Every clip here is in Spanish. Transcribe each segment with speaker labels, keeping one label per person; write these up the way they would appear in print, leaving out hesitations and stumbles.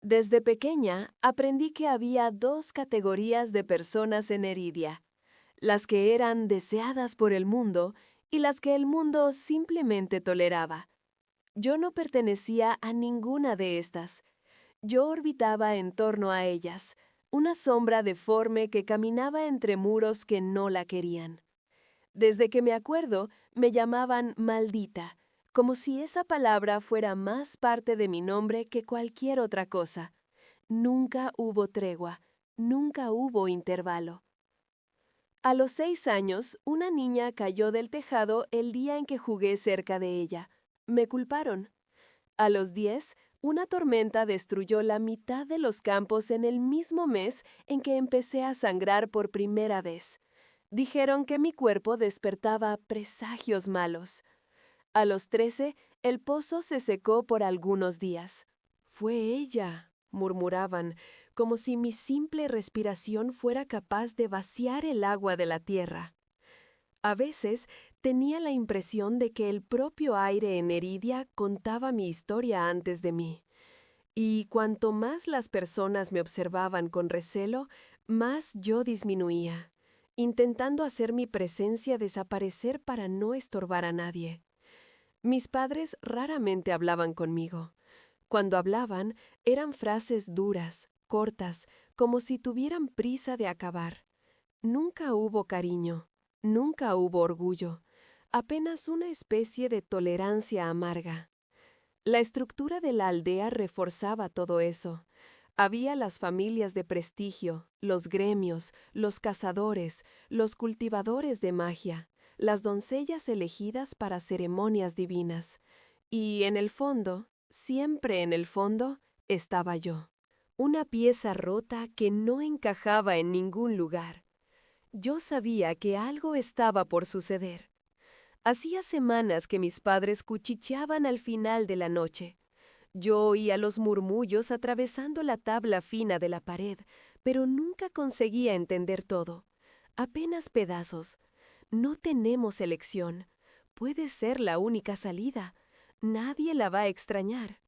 Speaker 1: Desde pequeña aprendí que había dos categorías de personas en Eridia, las que eran deseadas por el mundo y las que el mundo simplemente toleraba. Yo no pertenecía a ninguna de estas. Yo orbitaba en torno a ellas, una sombra deforme que caminaba entre muros que no la querían. Desde que me acuerdo, me llamaban maldita, como si esa palabra fuera más parte de mi nombre que cualquier otra cosa. Nunca hubo tregua, nunca hubo intervalo. A los 6 años, una niña cayó del tejado el día en que jugué cerca de ella. Me culparon. A los 10, una tormenta destruyó la mitad de los campos en el mismo mes en que empecé a sangrar por primera vez. Dijeron que mi cuerpo despertaba presagios malos. A los 13, el pozo se secó por algunos días. «Fue ella», murmuraban, como si mi simple respiración fuera capaz de vaciar el agua de la tierra. A veces tenía la impresión de que el propio aire en Eridia contaba mi historia antes de mí. Y cuanto más las personas me observaban con recelo, más yo disminuía, intentando hacer mi presencia desaparecer para no estorbar a nadie. Mis padres raramente hablaban conmigo. Cuando hablaban, eran frases duras, cortas, como si tuvieran prisa de acabar. Nunca hubo cariño, nunca hubo orgullo, apenas una especie de tolerancia amarga. La estructura de la aldea reforzaba todo eso. Había las familias de prestigio, los gremios, los cazadores, los cultivadores de magia, las doncellas elegidas para ceremonias divinas. Y en el fondo, siempre en el fondo, estaba yo. Una pieza rota que no encajaba en ningún lugar. Yo sabía que algo estaba por suceder. Hacía semanas que mis padres cuchicheaban al final de la noche. Yo oía los murmullos atravesando la tabla fina de la pared, pero nunca conseguía entender todo. Apenas pedazos. No tenemos elección. Puede ser la única salida. Nadie la va a extrañar.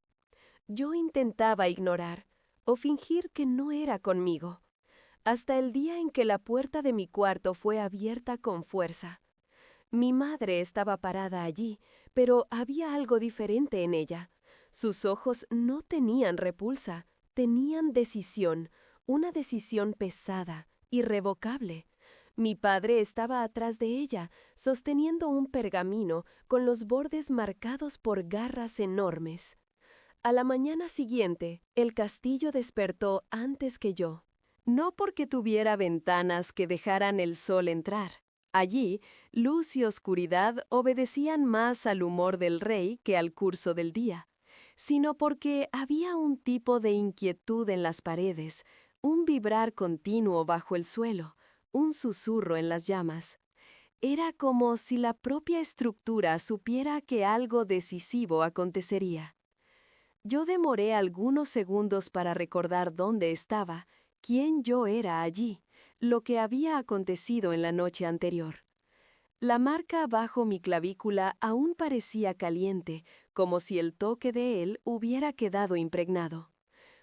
Speaker 1: Yo intentaba ignorar o fingir que no era conmigo, hasta el día en que la puerta de mi cuarto fue abierta con fuerza. Mi madre estaba parada allí, pero había algo diferente en ella. Sus ojos no tenían repulsa, tenían decisión, una decisión pesada, irrevocable. Mi padre estaba atrás de ella, sosteniendo un pergamino con los bordes marcados por garras enormes. A la mañana siguiente, el castillo despertó antes que yo. No porque tuviera ventanas que dejaran el sol entrar. Allí, luz y oscuridad obedecían más al humor del rey que al curso del día, sino porque había un tipo de inquietud en las paredes, un vibrar continuo bajo el suelo, un susurro en las llamas. Era como si la propia estructura supiera que algo decisivo acontecería. Yo demoré algunos segundos para recordar dónde estaba, quién yo era allí, lo que había acontecido en la noche anterior. La marca bajo mi clavícula aún parecía caliente, como si el toque de él hubiera quedado impregnado.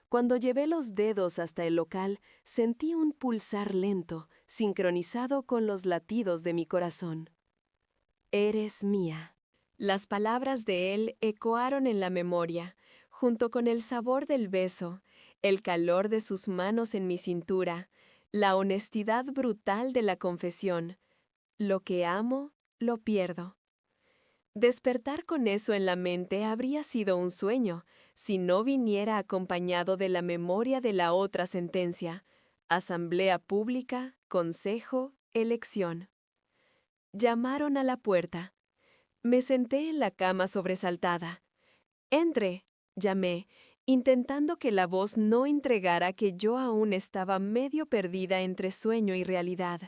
Speaker 1: Cuando llevé los dedos hasta el local, sentí un pulsar lento, sincronizado con los latidos de mi corazón. «Eres mía». Las palabras de él ecoaron en la memoria, junto con el sabor del beso, el calor de sus manos en mi cintura, la honestidad brutal de la confesión. Lo que amo, lo pierdo. Despertar con eso en la mente habría sido un sueño, si no viniera acompañado de la memoria de la otra sentencia: asamblea pública, consejo, elección. Llamaron a la puerta. Me senté en la cama sobresaltada. «Entre», llamé, intentando que la voz no entregara que yo aún estaba medio perdida entre sueño y realidad.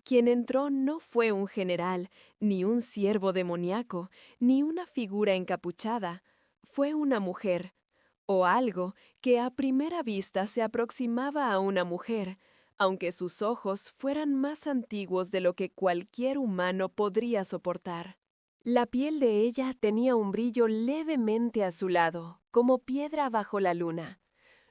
Speaker 1: Quien entró no fue un general, ni un siervo demoníaco, ni una figura encapuchada. Fue una mujer, o algo que a primera vista se aproximaba a una mujer, aunque sus ojos fueran más antiguos de lo que cualquier humano podría soportar. La piel de ella tenía un brillo levemente azulado, como piedra bajo la luna.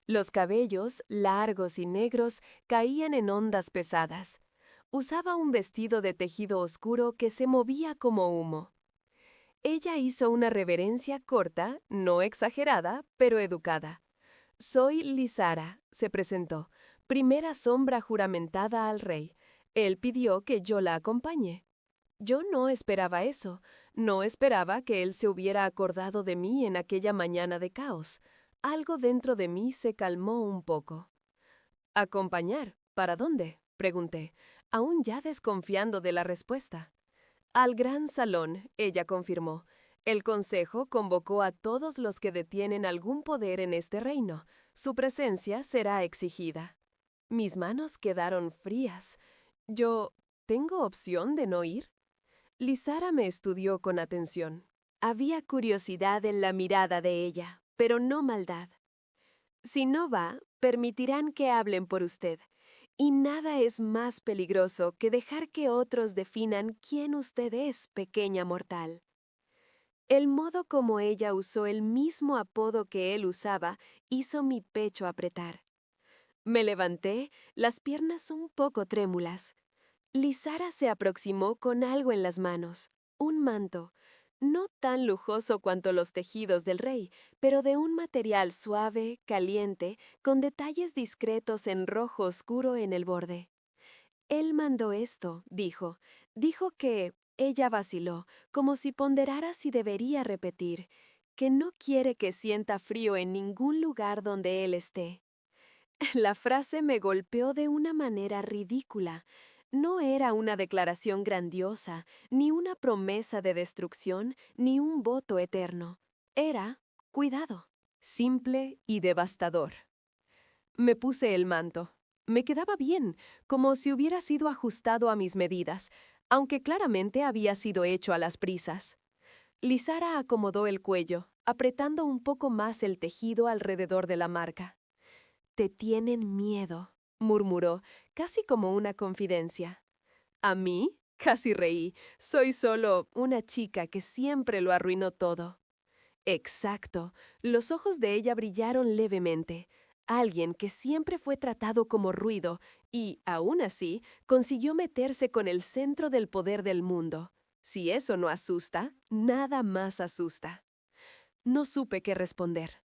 Speaker 1: Los cabellos, largos y negros, caían en ondas pesadas. Usaba un vestido de tejido oscuro que se movía como humo. Ella hizo una reverencia corta, no exagerada, pero educada. Soy Lizara, se presentó, primera sombra juramentada al rey. Él pidió que yo la acompañe. Yo no esperaba eso. No esperaba que él se hubiera acordado de mí en aquella mañana de caos. Algo dentro de mí se calmó un poco. ¿Acompañar? ¿Para dónde?, pregunté, aún ya desconfiando de la respuesta. Al gran salón, ella confirmó. El consejo convocó a todos los que detienen algún poder en este reino. Su presencia será exigida. Mis manos quedaron frías. Yo, ¿tengo opción de no ir? Lizara me estudió con atención. Había curiosidad en la mirada de ella, pero no maldad. Si no va, permitirán que hablen por usted. Y nada es más peligroso que dejar que otros definan quién usted es, pequeña mortal. El modo como ella usó el mismo apodo que él usaba hizo mi pecho apretar. Me levanté, las piernas un poco trémulas. Lizara se aproximó con algo en las manos, un manto, no tan lujoso cuanto los tejidos del rey, pero de un material suave, caliente, con detalles discretos en rojo oscuro en el borde. Él mandó esto, dijo. Dijo que ella vaciló, como si ponderara si debería repetir, que no quiere que sienta frío en ningún lugar donde él esté. La frase me golpeó de una manera ridícula. No era una declaración grandiosa, ni una promesa de destrucción, ni un voto eterno. Era cuidado, simple y devastador. Me puse el manto. Me quedaba bien, como si hubiera sido ajustado a mis medidas, aunque claramente había sido hecho a las prisas. Lizara acomodó el cuello, apretando un poco más el tejido alrededor de la marca. «Te tienen miedo», murmuró, casi como una confidencia. ¿A mí? Casi reí. Soy solo una chica que siempre lo arruinó todo. Exacto. Los ojos de ella brillaron levemente. Alguien que siempre fue tratado como ruido y, aún así, consiguió meterse con el centro del poder del mundo. Si eso no asusta, nada más asusta. No supe qué responder.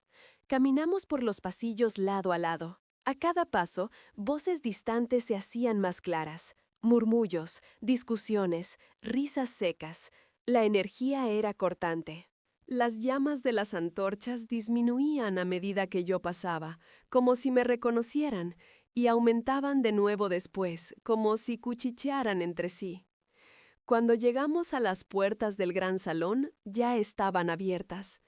Speaker 1: Caminamos por los pasillos lado a lado. A cada paso, voces distantes se hacían más claras. Murmullos, discusiones, risas secas. La energía era cortante. Las llamas de las antorchas disminuían a medida que yo pasaba, como si me reconocieran, y aumentaban de nuevo después, como si cuchichearan entre sí. Cuando llegamos a las puertas del gran salón, ya estaban abiertas.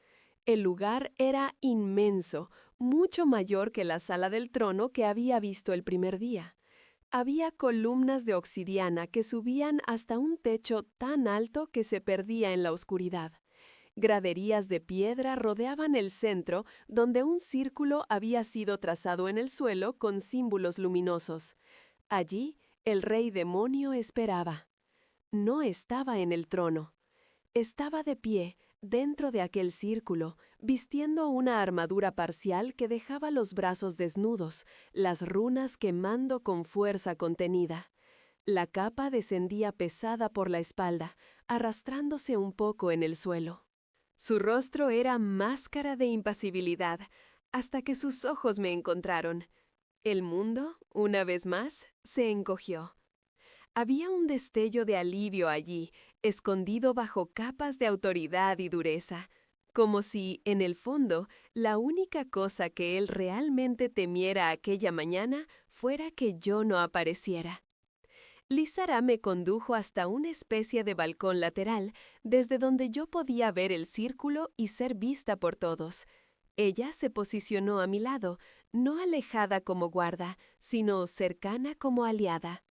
Speaker 1: El lugar era inmenso, mucho mayor que la sala del trono que había visto el primer día. Había columnas de obsidiana que subían hasta un techo tan alto que se perdía en la oscuridad. Graderías de piedra rodeaban el centro, donde un círculo había sido trazado en el suelo con símbolos luminosos. Allí, el rey demonio esperaba. No estaba en el trono. Estaba de pie, dentro de aquel círculo, vistiendo una armadura parcial que dejaba los brazos desnudos, las runas quemando con fuerza contenida. La capa descendía pesada por la espalda, arrastrándose un poco en el suelo. Su rostro era máscara de impasibilidad, hasta que sus ojos me encontraron. El mundo, una vez más, se encogió. Había un destello de alivio allí, escondido bajo capas de autoridad y dureza, como si, en el fondo, la única cosa que él realmente temiera aquella mañana fuera que yo no apareciera. Lizara me condujo hasta una especie de balcón lateral, desde donde yo podía ver el círculo y ser vista por todos. Ella se posicionó a mi lado, no alejada como guarda, sino cercana como aliada.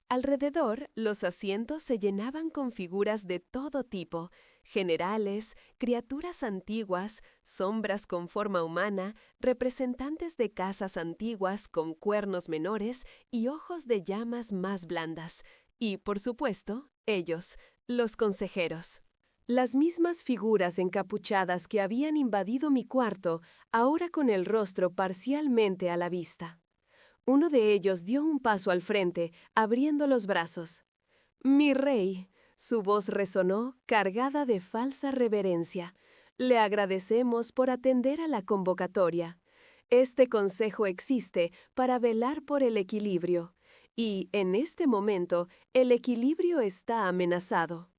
Speaker 1: Alrededor, los asientos se llenaban con figuras de todo tipo: generales, criaturas antiguas, sombras con forma humana, representantes de casas antiguas con cuernos menores y ojos de llamas más blandas, y, por supuesto, ellos, los consejeros. Las mismas figuras encapuchadas que habían invadido mi cuarto, ahora con el rostro parcialmente a la vista. Uno de ellos dio un paso al frente, abriendo los brazos. «Mi rey», su voz resonó, cargada de falsa reverencia. «Le agradecemos por atender a la convocatoria. Este consejo existe para velar por el equilibrio, y, en este momento, el equilibrio está amenazado».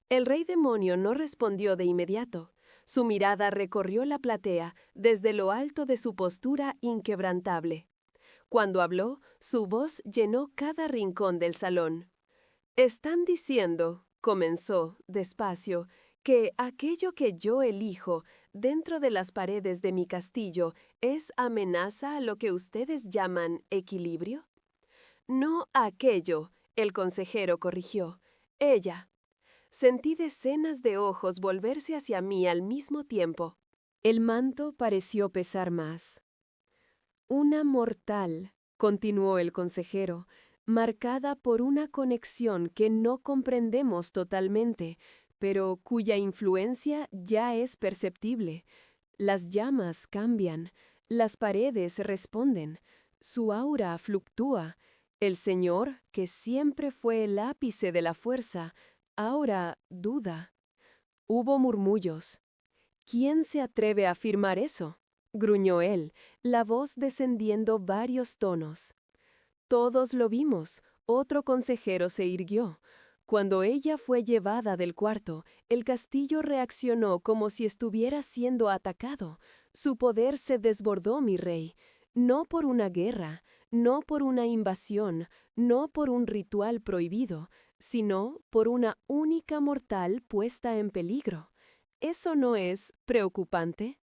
Speaker 1: El rey demonio no respondió de inmediato. Su mirada recorrió la platea desde lo alto de su postura inquebrantable. Cuando habló, su voz llenó cada rincón del salón. «Están diciendo», comenzó, despacio, «que aquello que yo elijo dentro de las paredes de mi castillo es amenaza a lo que ustedes llaman equilibrio». «No aquello», el consejero corrigió, «ella». Sentí decenas de ojos volverse hacia mí al mismo tiempo. El manto pareció pesar más. «Una mortal», continuó el consejero, «marcada por una conexión que no comprendemos totalmente, pero cuya influencia ya es perceptible. Las llamas cambian, las paredes responden, su aura fluctúa. El Señor, que siempre fue el ápice de la fuerza, ahora duda». Hubo murmullos. «¿Quién se atreve a afirmar eso?», gruñó él, la voz descendiendo varios tonos. «Todos lo vimos», otro consejero se irguió. «Cuando ella fue llevada del cuarto, el castillo reaccionó como si estuviera siendo atacado. Su poder se desbordó, mi rey. No por una guerra, no por una invasión, no por un ritual prohibido, sino por una única mortal puesta en peligro. ¿Eso no es preocupante?».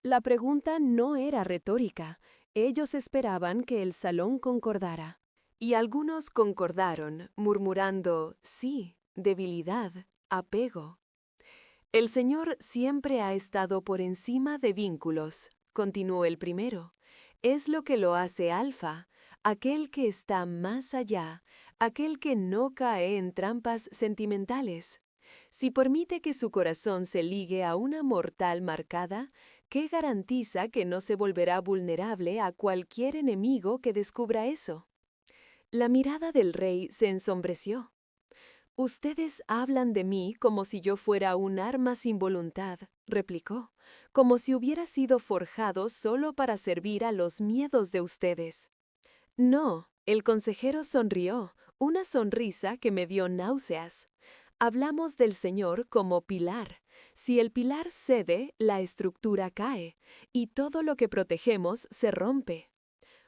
Speaker 1: La pregunta no era retórica. Ellos esperaban que el salón concordara. Y algunos concordaron, murmurando, «sí, debilidad, apego». «El Señor siempre ha estado por encima de vínculos», continuó el primero. «Es lo que lo hace Alfa, aquel que está más allá, aquel que no cae en trampas sentimentales. Si permite que su corazón se ligue a una mortal marcada, ¿qué garantiza que no se volverá vulnerable a cualquier enemigo que descubra eso?». La mirada del rey se ensombreció. «Ustedes hablan de mí como si yo fuera un arma sin voluntad», replicó, «como si hubiera sido forjado solo para servir a los miedos de ustedes». «No», el consejero sonrió, una sonrisa que me dio náuseas. «Hablamos del Señor como pilar. Si el pilar cede, la estructura cae, y todo lo que protegemos se rompe».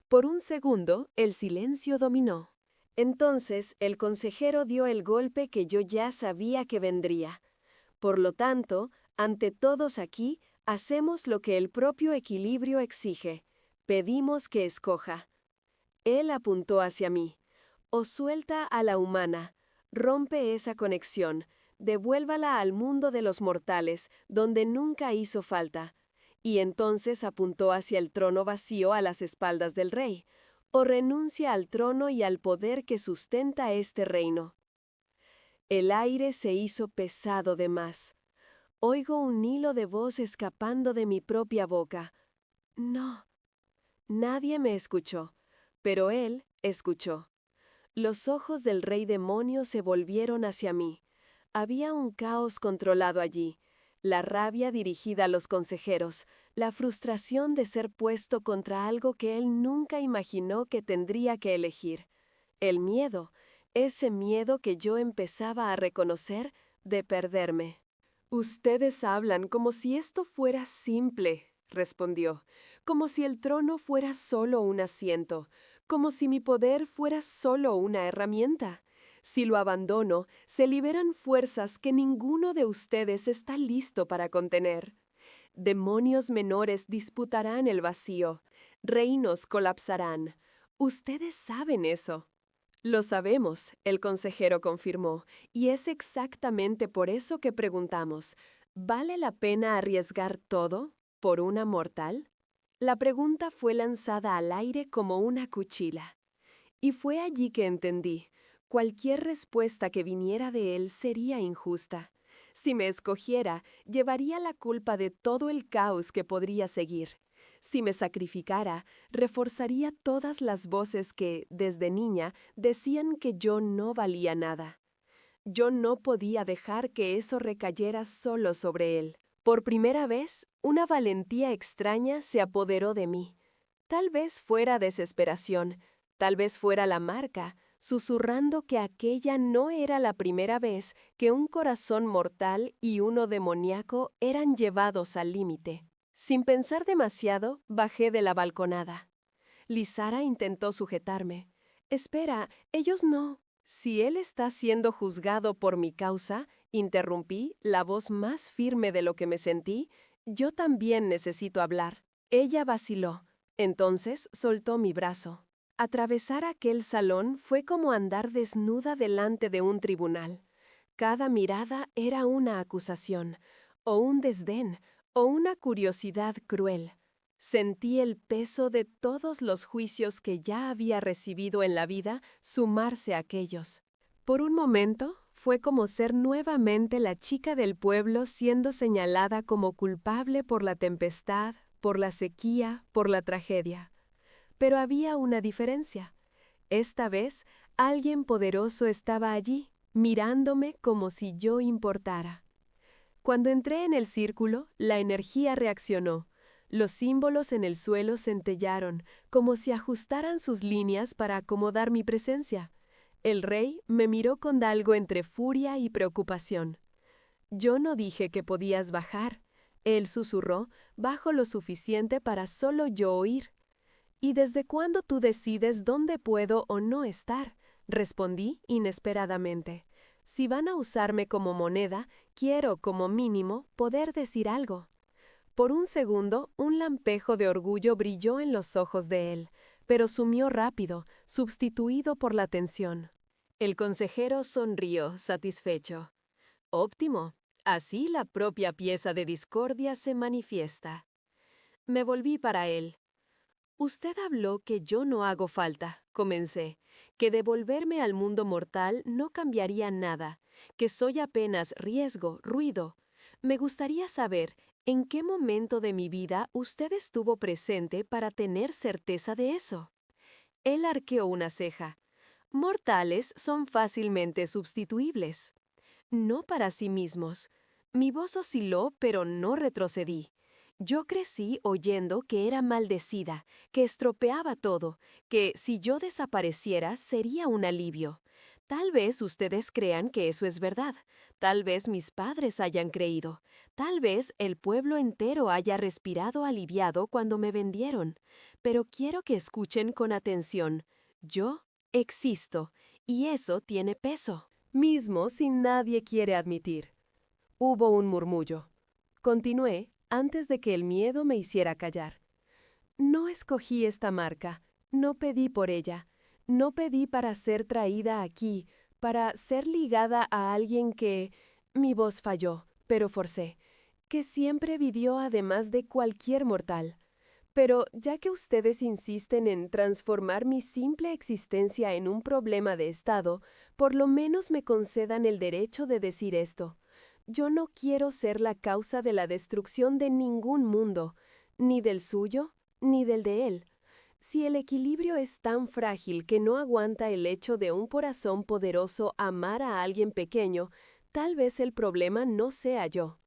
Speaker 1: Por un segundo, el silencio dominó. Entonces, el consejero dio el golpe que yo ya sabía que vendría. «Por lo tanto, ante todos aquí, hacemos lo que el propio equilibrio exige. Pedimos que escoja». Él apuntó hacia mí. «O suelta a la humana, rompe esa conexión, devuélvala al mundo de los mortales, donde nunca hizo falta». Y entonces apuntó hacia el trono vacío a las espaldas del rey. «O renuncia al trono y al poder que sustenta este reino». El aire se hizo pesado de más. Oigo un hilo de voz escapando de mi propia boca. «No». Nadie me escuchó, pero él escuchó. Los ojos del rey demonio se volvieron hacia mí. Había un caos controlado allí. La rabia dirigida a los consejeros, la frustración de ser puesto contra algo que él nunca imaginó que tendría que elegir. El miedo, ese miedo que yo empezaba a reconocer de perderme. «Ustedes hablan como si esto fuera simple», respondió, «como si el trono fuera solo un asiento, como si mi poder fuera solo una herramienta. Si lo abandono, se liberan fuerzas que ninguno de ustedes está listo para contener. Demonios menores disputarán el vacío, reinos colapsarán. Ustedes saben eso». «Lo sabemos», el consejero confirmó, «y es exactamente por eso que preguntamos, ¿vale la pena arriesgar todo por una mortal?». La pregunta fue lanzada al aire como una cuchilla. Y fue allí que entendí, cualquier respuesta que viniera de él sería injusta. Si me escogiera, llevaría la culpa de todo el caos que podría seguir. Si me sacrificara, reforzaría todas las voces que, desde niña, decían que yo no valía nada. Yo no podía dejar que eso recayera solo sobre él. Por primera vez, una valentía extraña se apoderó de mí. Tal vez fuera desesperación, tal vez fuera la marca, susurrando que aquella no era la primera vez que un corazón mortal y uno demoníaco eran llevados al límite. Sin pensar demasiado, bajé de la balconada. Lizara intentó sujetarme. «Espera, ellos no». «Si él está siendo juzgado por mi causa», interrumpí, la voz más firme de lo que me sentí, «yo también necesito hablar». Ella vaciló. Entonces soltó mi brazo. Atravesar aquel salón fue como andar desnuda delante de un tribunal. Cada mirada era una acusación, o un desdén, o una curiosidad cruel. Sentí el peso de todos los juicios que ya había recibido en la vida sumarse a aquellos. Por un momento, fue como ser nuevamente la chica del pueblo siendo señalada como culpable por la tempestad, por la sequía, por la tragedia. Pero había una diferencia. Esta vez, alguien poderoso estaba allí, mirándome como si yo importara. Cuando entré en el círculo, la energía reaccionó. Los símbolos en el suelo centellaron, como si ajustaran sus líneas para acomodar mi presencia. El rey me miró con algo entre furia y preocupación. «Yo no dije que podías bajar», él susurró, bajo lo suficiente para solo yo oír. «¿Y desde cuándo tú decides dónde puedo o no estar?», respondí inesperadamente. «Si van a usarme como moneda, quiero, como mínimo, poder decir algo». Por un segundo, un lampejo de orgullo brilló en los ojos de él, pero sumió rápido, sustituido por la tensión. El consejero sonrió, satisfecho. «Óptimo. Así la propia pieza de discordia se manifiesta». Me volví para él. «Usted habló que yo no hago falta», comencé, «que devolverme al mundo mortal no cambiaría nada, que soy apenas riesgo, ruido. Me gustaría saber, ¿en qué momento de mi vida usted estuvo presente para tener certeza de eso?». Él arqueó una ceja. «Mortales son fácilmente sustituibles». «No para sí mismos». Mi voz osciló, pero no retrocedí. Yo crecí oyendo que era maldecida, que estropeaba todo, que si yo desapareciera sería un alivio. Tal vez ustedes crean que eso es verdad, tal vez mis padres hayan creído, tal vez el pueblo entero haya respirado aliviado cuando me vendieron, pero quiero que escuchen con atención. Yo existo, y eso tiene peso, mismo si nadie quiere admitir. Hubo un murmullo. Continué antes de que el miedo me hiciera callar. «No escogí esta marca, no pedí por ella, no pedí para ser traída aquí, para ser ligada a alguien que…» Mi voz falló, pero forcé, «que siempre vivió además de cualquier mortal. Pero ya que ustedes insisten en transformar mi simple existencia en un problema de Estado, por lo menos me concedan el derecho de decir esto. Yo no quiero ser la causa de la destrucción de ningún mundo, ni del suyo, ni del de él. Si el equilibrio es tan frágil que no aguanta el hecho de un corazón poderoso amar a alguien pequeño, tal vez el problema no sea yo».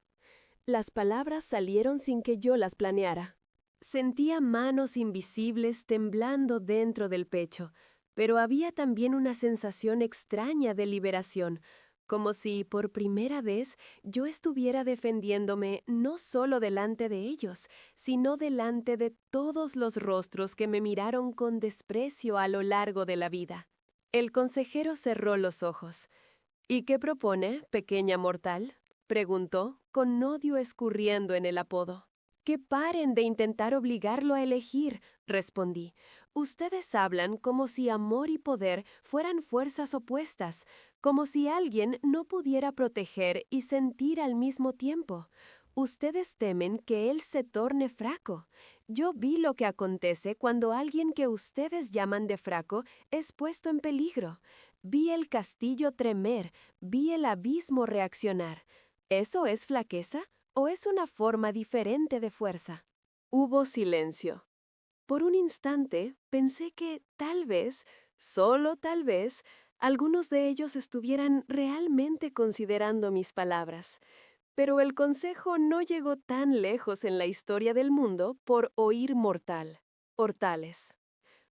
Speaker 1: Las palabras salieron sin que yo las planeara. Sentía manos invisibles temblando dentro del pecho, pero había también una sensación extraña de liberación, como si, por primera vez, yo estuviera defendiéndome no solo delante de ellos, sino delante de todos los rostros que me miraron con desprecio a lo largo de la vida. El consejero cerró los ojos. «¿Y qué propone, pequeña mortal?», preguntó, con odio escurriendo en el apodo. «Que paren de intentar obligarlo a elegir», respondí. «Ustedes hablan como si amor y poder fueran fuerzas opuestas, como si alguien no pudiera proteger y sentir al mismo tiempo. Ustedes temen que él se torne fraco. Yo vi lo que acontece cuando alguien que ustedes llaman de fraco es puesto en peligro. Vi el castillo tremer, vi el abismo reaccionar. ¿Eso es flaqueza o es una forma diferente de fuerza? Hubo silencio. Por un instante pensé que tal vez, solo tal vez, algunos de ellos estuvieran realmente considerando mis palabras. Pero el consejo no llegó tan lejos en la historia del mundo por oír mortal. Hortales.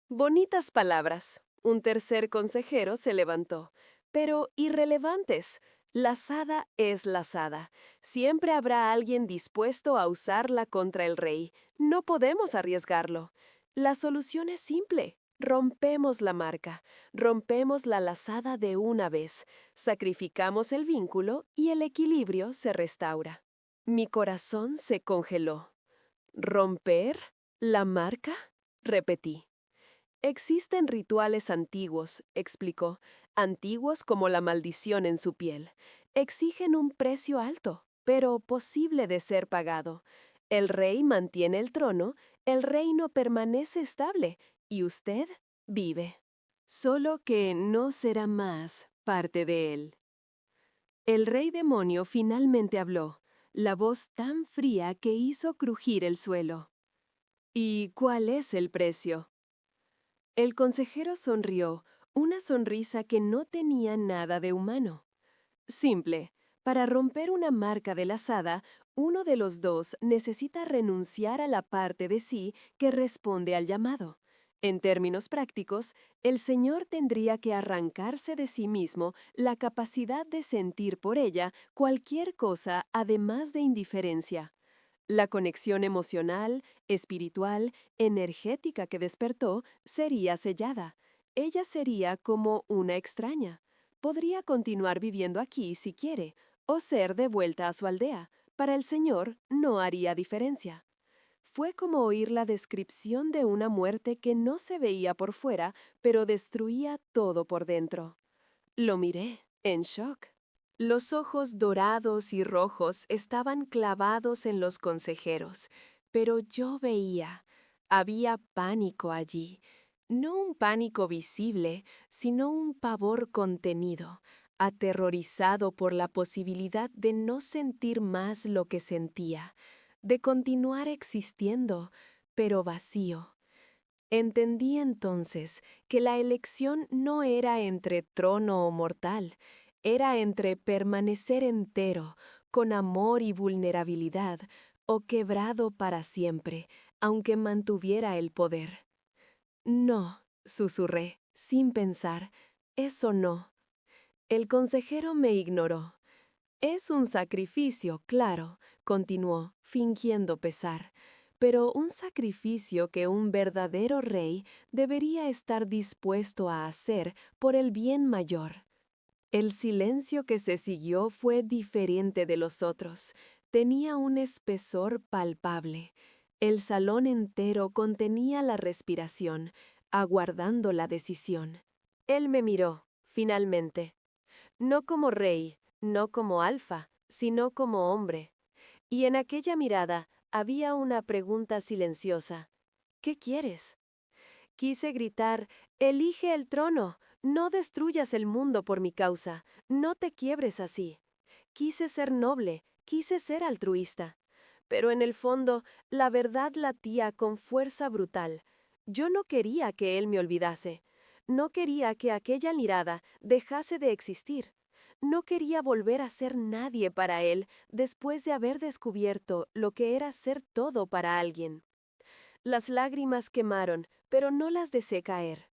Speaker 1: Bonitas palabras. Un tercer consejero se levantó. Pero irrelevantes. Lazada es lazada. Siempre habrá alguien dispuesto a usarla contra el rey. No podemos arriesgarlo. La solución es simple. Rompemos la marca. Rompemos la lazada de una vez. Sacrificamos el vínculo y el equilibrio se restaura. Mi corazón se congeló. ¿Romper la marca? Repetí. Existen rituales antiguos, explicó, antiguos como la maldición en su piel. Exigen un precio alto, pero posible de ser pagado. El rey mantiene el trono, el reino permanece estable y usted vive. Solo que no será más parte de él. El rey demonio finalmente habló, la voz tan fría que hizo crujir el suelo. ¿Y cuál es el precio? El consejero sonrió, una sonrisa que no tenía nada de humano. Simple, para romper una marca de lazada, uno de los dos necesita renunciar a la parte de sí que responde al llamado. En términos prácticos, el Señor tendría que arrancarse de sí mismo la capacidad de sentir por ella cualquier cosa además de indiferencia. La conexión emocional, espiritual, energética que despertó sería sellada. Ella sería como una extraña. Podría continuar viviendo aquí si quiere, o ser devuelta a su aldea. Para el Señor no haría diferencia. Fue como oír la descripción de una muerte que no se veía por fuera, pero destruía todo por dentro. Lo miré, en shock. Los ojos dorados y rojos estaban clavados en los consejeros, pero yo veía, había pánico allí, no un pánico visible, sino un pavor contenido, aterrorizado por la posibilidad de no sentir más lo que sentía, de continuar existiendo, pero vacío. Entendí entonces que la elección no era entre trono o mortal, era entre permanecer entero, con amor y vulnerabilidad, o quebrado para siempre, aunque mantuviera el poder. No, susurré, sin pensar, eso no. El consejero me ignoró. Es un sacrificio, claro, continuó, fingiendo pesar, pero un sacrificio que un verdadero rey debería estar dispuesto a hacer por el bien mayor. El silencio que se siguió fue diferente de los otros, tenía un espesor palpable. El salón entero contenía la respiración, aguardando la decisión. Él me miró, finalmente. No como rey, no como alfa, sino como hombre. Y en aquella mirada había una pregunta silenciosa. ¿Qué quieres? Quise gritar, elige el trono, no destruyas el mundo por mi causa, no te quiebres así. Quise ser noble, quise ser altruista. Pero en el fondo, la verdad latía con fuerza brutal. Yo no quería que él me olvidase. No quería que aquella mirada dejase de existir. No quería volver a ser nadie para él después de haber descubierto lo que era ser todo para alguien. Las lágrimas quemaron, pero no las dejé caer.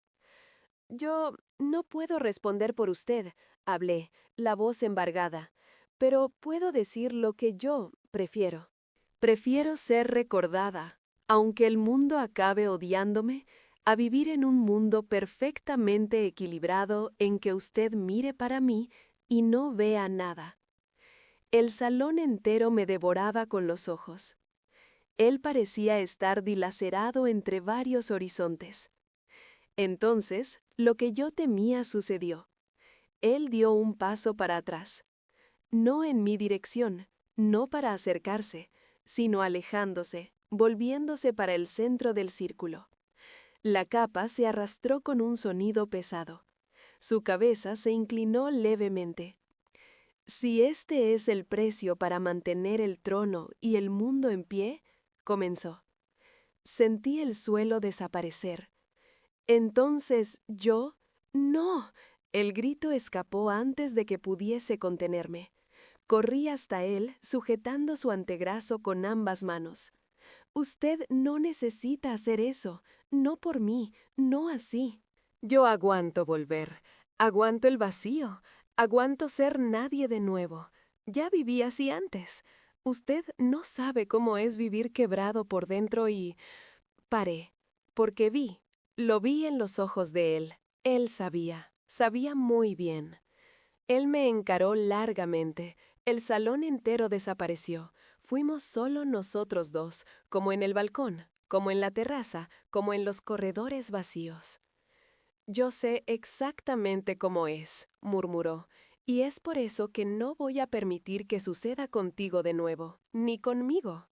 Speaker 1: Yo no puedo responder por usted, hablé, la voz embargada, pero puedo decir lo que yo prefiero. Prefiero ser recordada, aunque el mundo acabe odiándome, a vivir en un mundo perfectamente equilibrado en que usted mire para mí y no vea nada. El salón entero me devoraba con los ojos. Él parecía estar dilacerado entre varios horizontes. Entonces, lo que yo temía sucedió. Él dio un paso para atrás. No en mi dirección, no para acercarse, sino alejándose, volviéndose para el centro del círculo. La capa se arrastró con un sonido pesado. Su cabeza se inclinó levemente. Si este es el precio para mantener el trono y el mundo en pie, comenzó. Sentí el suelo desaparecer. Entonces yo, no. El grito escapó antes de que pudiese contenerme. Corrí hasta él, sujetando su antebrazo con ambas manos. Usted no necesita hacer eso, no por mí, no así. Yo aguanto volver, aguanto el vacío, aguanto ser nadie de nuevo. Ya viví así antes. Usted no sabe cómo es vivir quebrado por dentro y... Paré, porque lo vi en los ojos de él. Él sabía muy bien. Él me encaró largamente. El salón entero desapareció. Fuimos solo nosotros dos, como en el balcón, como en la terraza, como en los corredores vacíos. Yo sé exactamente cómo es, murmuró, y es por eso que no voy a permitir que suceda contigo de nuevo, ni conmigo.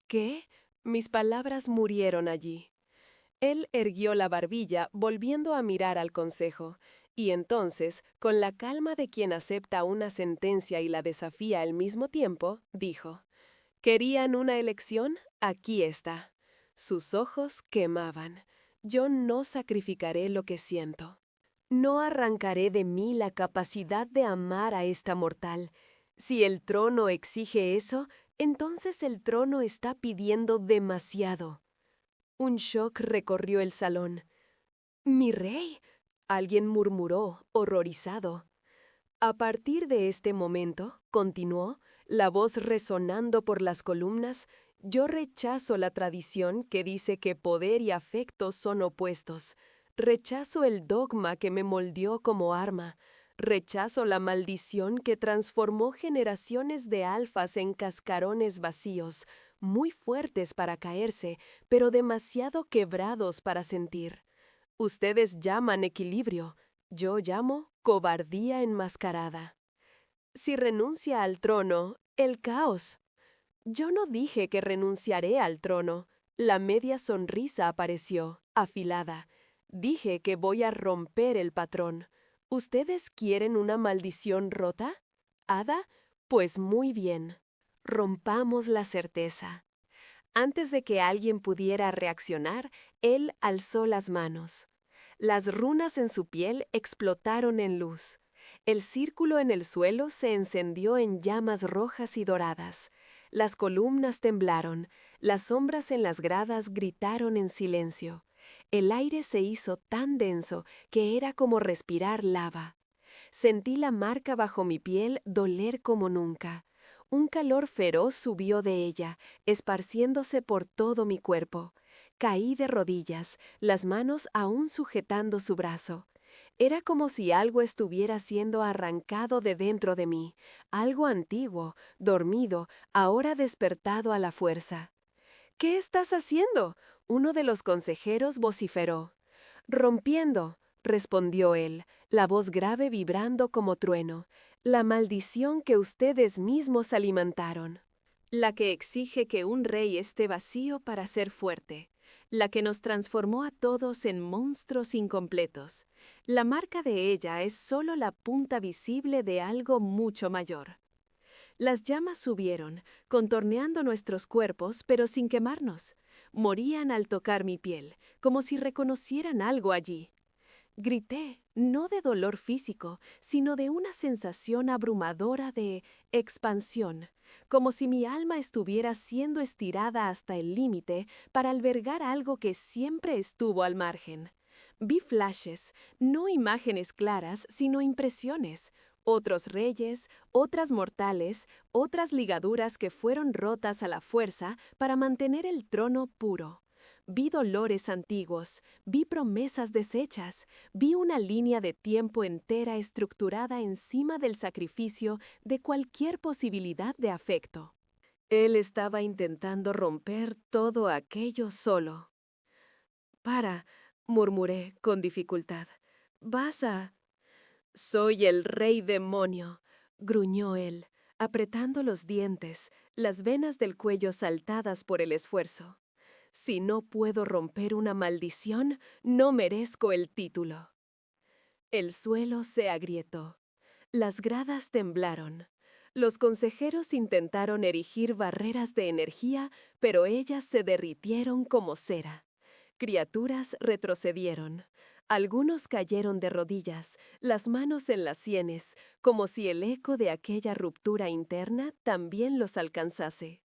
Speaker 1: ¿Qué? Mis palabras murieron allí. Él erguió la barbilla, volviendo a mirar al consejo, y entonces, con la calma de quien acepta una sentencia y la desafía al mismo tiempo, dijo: ¿Querían una elección? Aquí está. Sus ojos quemaban. Yo no sacrificaré lo que siento. No arrancaré de mí la capacidad de amar a esta mortal. Si el trono exige eso, entonces el trono está pidiendo demasiado. Un shock recorrió el salón. ¿Mi rey? Alguien murmuró, horrorizado. A partir de este momento, continuó, la voz resonando por las columnas, yo rechazo la tradición que dice que poder y afecto son opuestos. Rechazo el dogma que me moldeó como arma. Rechazo la maldición que transformó generaciones de alfas en cascarones vacíos, muy fuertes para caerse, pero demasiado quebrados para sentir. Ustedes llaman equilibrio, yo llamo cobardía enmascarada. Si renuncia al trono, el caos. Yo no dije que renunciaré al trono. La media sonrisa apareció, afilada. Dije que voy a romper el patrón. ¿Ustedes quieren una maldición rota? ¿Hada? Pues muy bien. Rompamos la certeza. Antes de que alguien pudiera reaccionar, él alzó las manos. Las runas en su piel explotaron en luz. El círculo en el suelo se encendió en llamas rojas y doradas. Las columnas temblaron, las sombras en las gradas gritaron en silencio. El aire se hizo tan denso que era como respirar lava. Sentí la marca bajo mi piel doler como nunca. Un calor feroz subió de ella, esparciéndose por todo mi cuerpo. Caí de rodillas, las manos aún sujetando su brazo. Era como si algo estuviera siendo arrancado de dentro de mí, algo antiguo, dormido, ahora despertado a la fuerza. ¿Qué estás haciendo? Uno de los consejeros vociferó. Rompiendo, respondió él, la voz grave vibrando como trueno, la maldición que ustedes mismos alimentaron. La que exige que un rey esté vacío para ser fuerte. La que nos transformó a todos en monstruos incompletos. La marca de ella es solo la punta visible de algo mucho mayor. Las llamas subieron, contorneando nuestros cuerpos, pero sin quemarnos. Morían al tocar mi piel, como si reconocieran algo allí. Grité, no de dolor físico, sino de una sensación abrumadora de expansión, como si mi alma estuviera siendo estirada hasta el límite para albergar algo que siempre estuvo al margen. Vi flashes, no imágenes claras, sino impresiones, otros reyes, otras mortales, otras ligaduras que fueron rotas a la fuerza para mantener el trono puro. Vi dolores antiguos, vi promesas deshechas, vi una línea de tiempo entera estructurada encima del sacrificio de cualquier posibilidad de afecto. Él estaba intentando romper todo aquello solo. «Para», murmuré con dificultad. «Vas a...» «Soy el rey demonio», gruñó él, apretando los dientes, las venas del cuello saltadas por el esfuerzo. «Si no puedo romper una maldición, no merezco el título». El suelo se agrietó. Las gradas temblaron. Los consejeros intentaron erigir barreras de energía, pero ellas se derritieron como cera. Criaturas retrocedieron. Algunos cayeron de rodillas, las manos en las sienes, como si el eco de aquella ruptura interna también los alcanzase.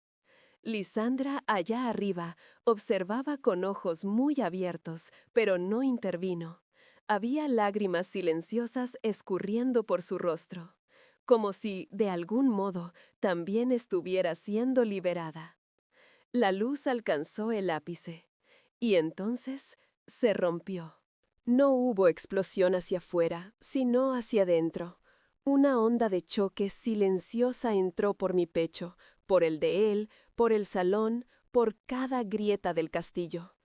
Speaker 1: Lisandra, allá arriba, observaba con ojos muy abiertos, pero no intervino. Había lágrimas silenciosas escurriendo por su rostro, como si, de algún modo, también estuviera siendo liberada. La luz alcanzó el ápice, y entonces se rompió. No hubo explosión hacia afuera, sino hacia adentro. Una onda de choque silenciosa entró por mi pecho, por el de él, por el salón, por cada grieta del castillo.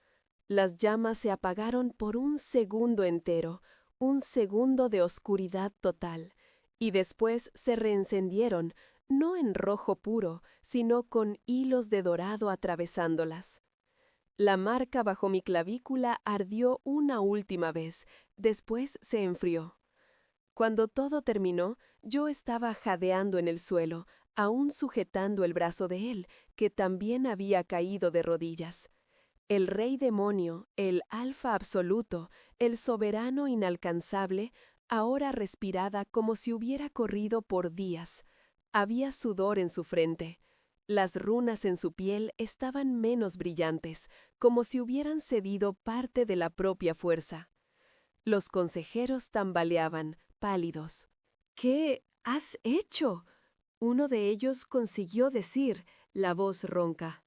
Speaker 1: Las llamas se apagaron por un segundo entero, un segundo de oscuridad total, y después se reencendieron, no en rojo puro, sino con hilos de dorado atravesándolas. La marca bajo mi clavícula ardió una última vez, después se enfrió. Cuando todo terminó, yo estaba jadeando en el suelo, aún sujetando el brazo de él, que también había caído de rodillas. El rey demonio, el alfa absoluto, el soberano inalcanzable, ahora respiraba como si hubiera corrido por días. Había sudor en su frente. Las runas en su piel estaban menos brillantes, como si hubieran cedido parte de la propia fuerza. Los consejeros tambaleaban, pálidos. «¿Qué has hecho?», uno de ellos consiguió decir, la voz ronca.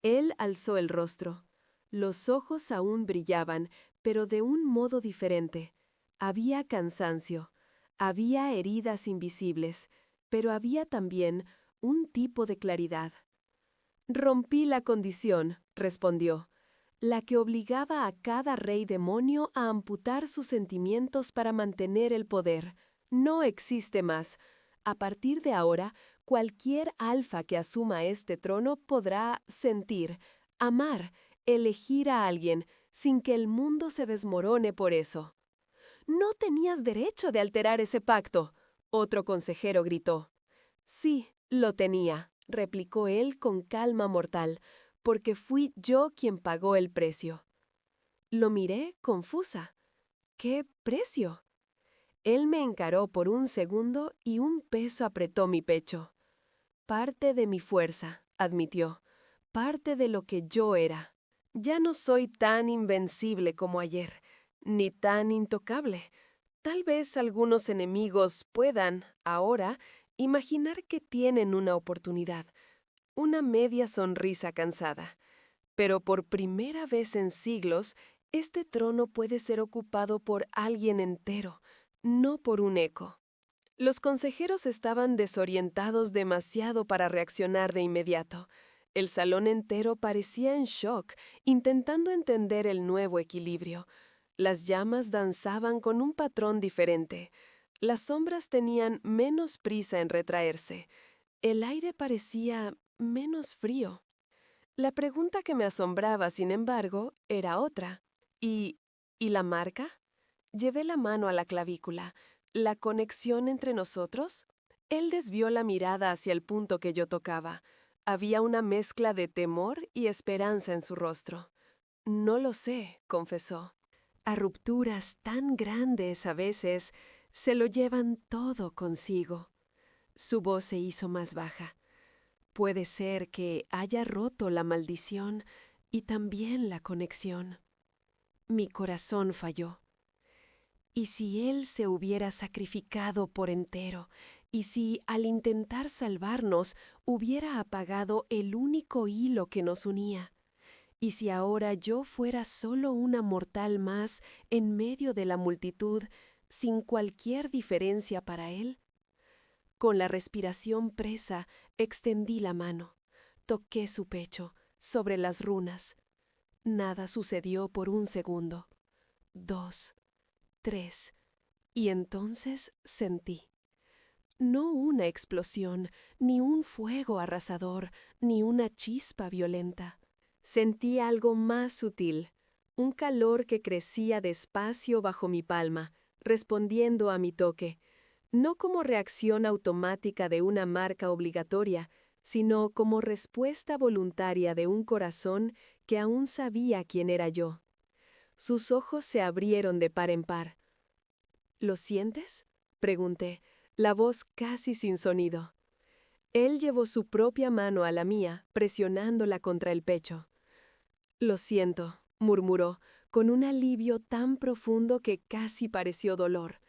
Speaker 1: Él alzó el rostro. Los ojos aún brillaban, pero de un modo diferente. Había cansancio, había heridas invisibles, pero había también un tipo de claridad. «Rompí la condición», respondió, «la que obligaba a cada rey demonio a amputar sus sentimientos para mantener el poder. No existe más. A partir de ahora, cualquier alfa que asuma este trono podrá sentir, amar, elegir a alguien, sin que el mundo se desmorone por eso». «No tenías derecho de alterar ese pacto», otro consejero gritó. «Sí, lo tenía», replicó él con calma mortal, «porque fui yo quien pagó el precio». Lo miré confusa. «¿Qué precio?». Él me encaró por un segundo y un peso apretó mi pecho. «Parte de mi fuerza», admitió, «parte de lo que yo era. Ya no soy tan invencible como ayer, ni tan intocable. Tal vez algunos enemigos puedan, ahora, imaginar que tienen una oportunidad, una media sonrisa cansada. Pero por primera vez en siglos, este trono puede ser ocupado por alguien entero, no por un eco». Los consejeros estaban desorientados demasiado para reaccionar de inmediato. El salón entero parecía en shock, intentando entender el nuevo equilibrio. Las llamas danzaban con un patrón diferente. Las sombras tenían menos prisa en retraerse. El aire parecía menos frío. La pregunta que me asombraba, sin embargo, era otra. ¿Y la marca? Llevé la mano a la clavícula. ¿La conexión entre nosotros? Él desvió la mirada hacia el punto que yo tocaba. Había una mezcla de temor y esperanza en su rostro. «No lo sé», confesó. «A rupturas tan grandes a veces se lo llevan todo consigo». Su voz se hizo más baja. «Puede ser que haya roto la maldición y también la conexión». Mi corazón falló. ¿Y si él se hubiera sacrificado por entero? ¿Y si, al intentar salvarnos, hubiera apagado el único hilo que nos unía? ¿Y si ahora yo fuera solo una mortal más en medio de la multitud, sin cualquier diferencia para él? Con la respiración presa, extendí la mano. Toqué su pecho, sobre las runas. Nada sucedió por un segundo. 2, 3, y entonces sentí. No una explosión, ni un fuego arrasador, ni una chispa violenta. Sentí algo más sutil, un calor que crecía despacio bajo mi palma, respondiendo a mi toque. no como reacción automática de una marca obligatoria, sino como respuesta voluntaria de un corazón que aún sabía quién era yo. Sus ojos se abrieron de par en par. ¿Lo sientes?, pregunté, la voz casi sin sonido. Él llevó su propia mano a la mía, presionándola contra el pecho. «Lo siento», murmuró, con un alivio tan profundo que casi pareció dolor.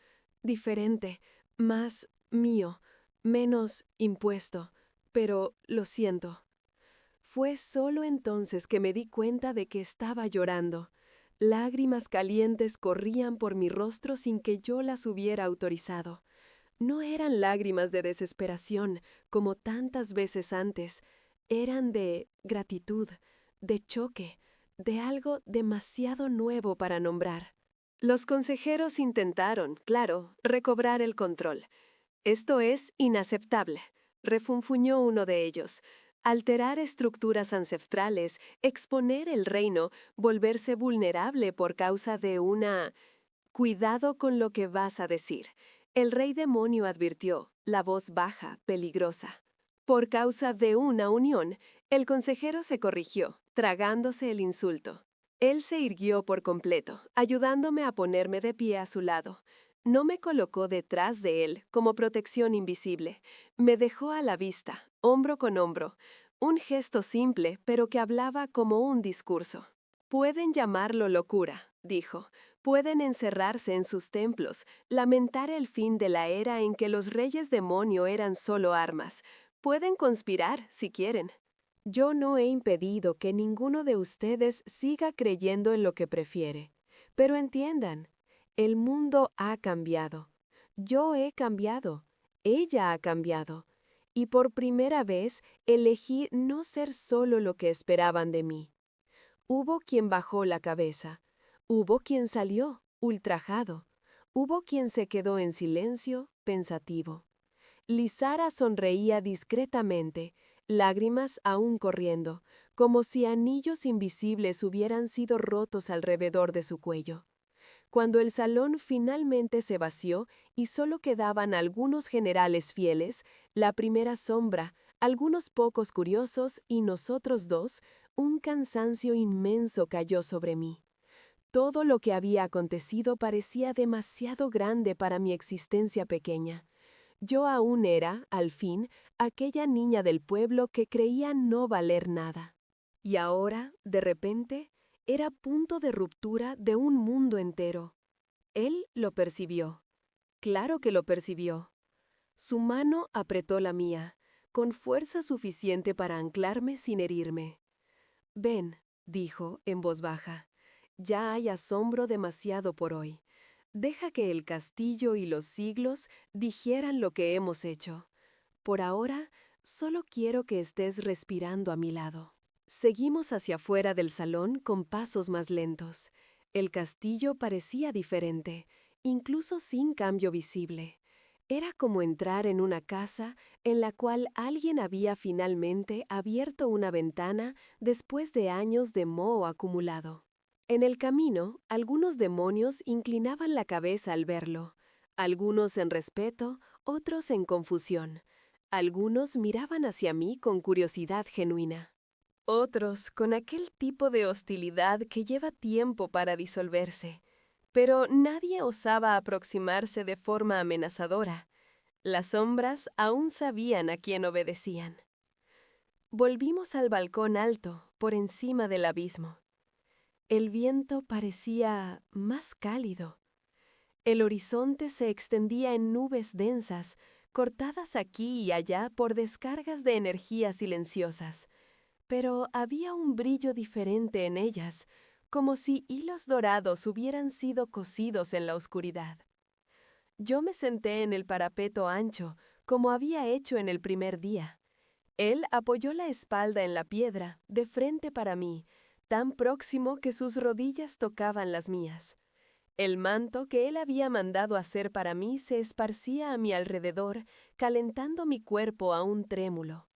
Speaker 1: Diferente, más mío, menos impuesto, pero lo siento. Fue solo entonces que me di cuenta de que estaba llorando. Lágrimas calientes corrían por mi rostro sin que yo las hubiera autorizado. No eran lágrimas de desesperación, como tantas veces antes. Eran de gratitud, de choque, de algo demasiado nuevo para nombrar. Los consejeros intentaron, claro, recobrar el control. «Esto es inaceptable», refunfuñó uno de ellos. «Alterar estructuras ancestrales, exponer el reino, volverse vulnerable por causa de una...» «Cuidado con lo que vas a decir», el rey demonio advirtió, la voz baja, peligrosa. Por causa de una unión, el consejero se corrigió, tragándose el insulto. Él se irguió por completo, ayudándome a ponerme de pie a su lado. No me colocó detrás de él como protección invisible. Me dejó a la vista, hombro con hombro. Un gesto simple, pero que hablaba como un discurso. «Pueden llamarlo locura», dijo. «Pueden encerrarse en sus templos, lamentar el fin de la era en que los reyes demonio eran solo armas. Pueden conspirar, si quieren. Yo no he impedido que ninguno de ustedes siga creyendo en lo que prefiere. Pero entiendan, el mundo ha cambiado. Yo he cambiado. Ella ha cambiado. Y por primera vez elegí no ser solo lo que esperaban de mí. Hubo quien bajó la cabeza. Hubo quien salió, ultrajado. Hubo quien se quedó en silencio, pensativo. Lizara sonreía discretamente, lágrimas aún corriendo, como si anillos invisibles hubieran sido rotos alrededor de su cuello. Cuando el salón finalmente se vació y solo quedaban algunos generales fieles, la primera sombra, algunos pocos curiosos y nosotros dos, un cansancio inmenso cayó sobre mí. Todo lo que había acontecido parecía demasiado grande para mi existencia pequeña. Yo aún era, al fin, aquella niña del pueblo que creía no valer nada. Y ahora, de repente, era punto de ruptura de un mundo entero. Él lo percibió. Claro que lo percibió. Su mano apretó la mía, con fuerza suficiente para anclarme sin herirme. «Ven», dijo en voz baja, «ya hay asombro demasiado por hoy. Deja que el castillo y los siglos digieran lo que hemos hecho. Por ahora, solo quiero que estés respirando a mi lado». Seguimos hacia afuera del salón con pasos más lentos. El castillo parecía diferente, incluso sin cambio visible. Era como entrar en una casa en la cual alguien había finalmente abierto una ventana después de años de moho acumulado. En el camino, algunos demonios inclinaban la cabeza al verlo, algunos en respeto, otros en confusión. Algunos miraban hacia mí con curiosidad genuina. Otros con aquel tipo de hostilidad que lleva tiempo para disolverse. Pero nadie osaba aproximarse de forma amenazadora. Las sombras aún sabían a quién obedecían. Volvimos al balcón alto, por encima del abismo. El viento parecía más cálido. El horizonte se extendía en nubes densas, cortadas aquí y allá por descargas de energía silenciosas. Pero había un brillo diferente en ellas, como si hilos dorados hubieran sido cosidos en la oscuridad. Yo me senté en el parapeto ancho, como había hecho en el primer día. Él apoyó la espalda en la piedra, de frente para mí, tan próximo que sus rodillas tocaban las mías. El manto que él había mandado hacer para mí se esparcía a mi alrededor, calentando mi cuerpo aún trémulo.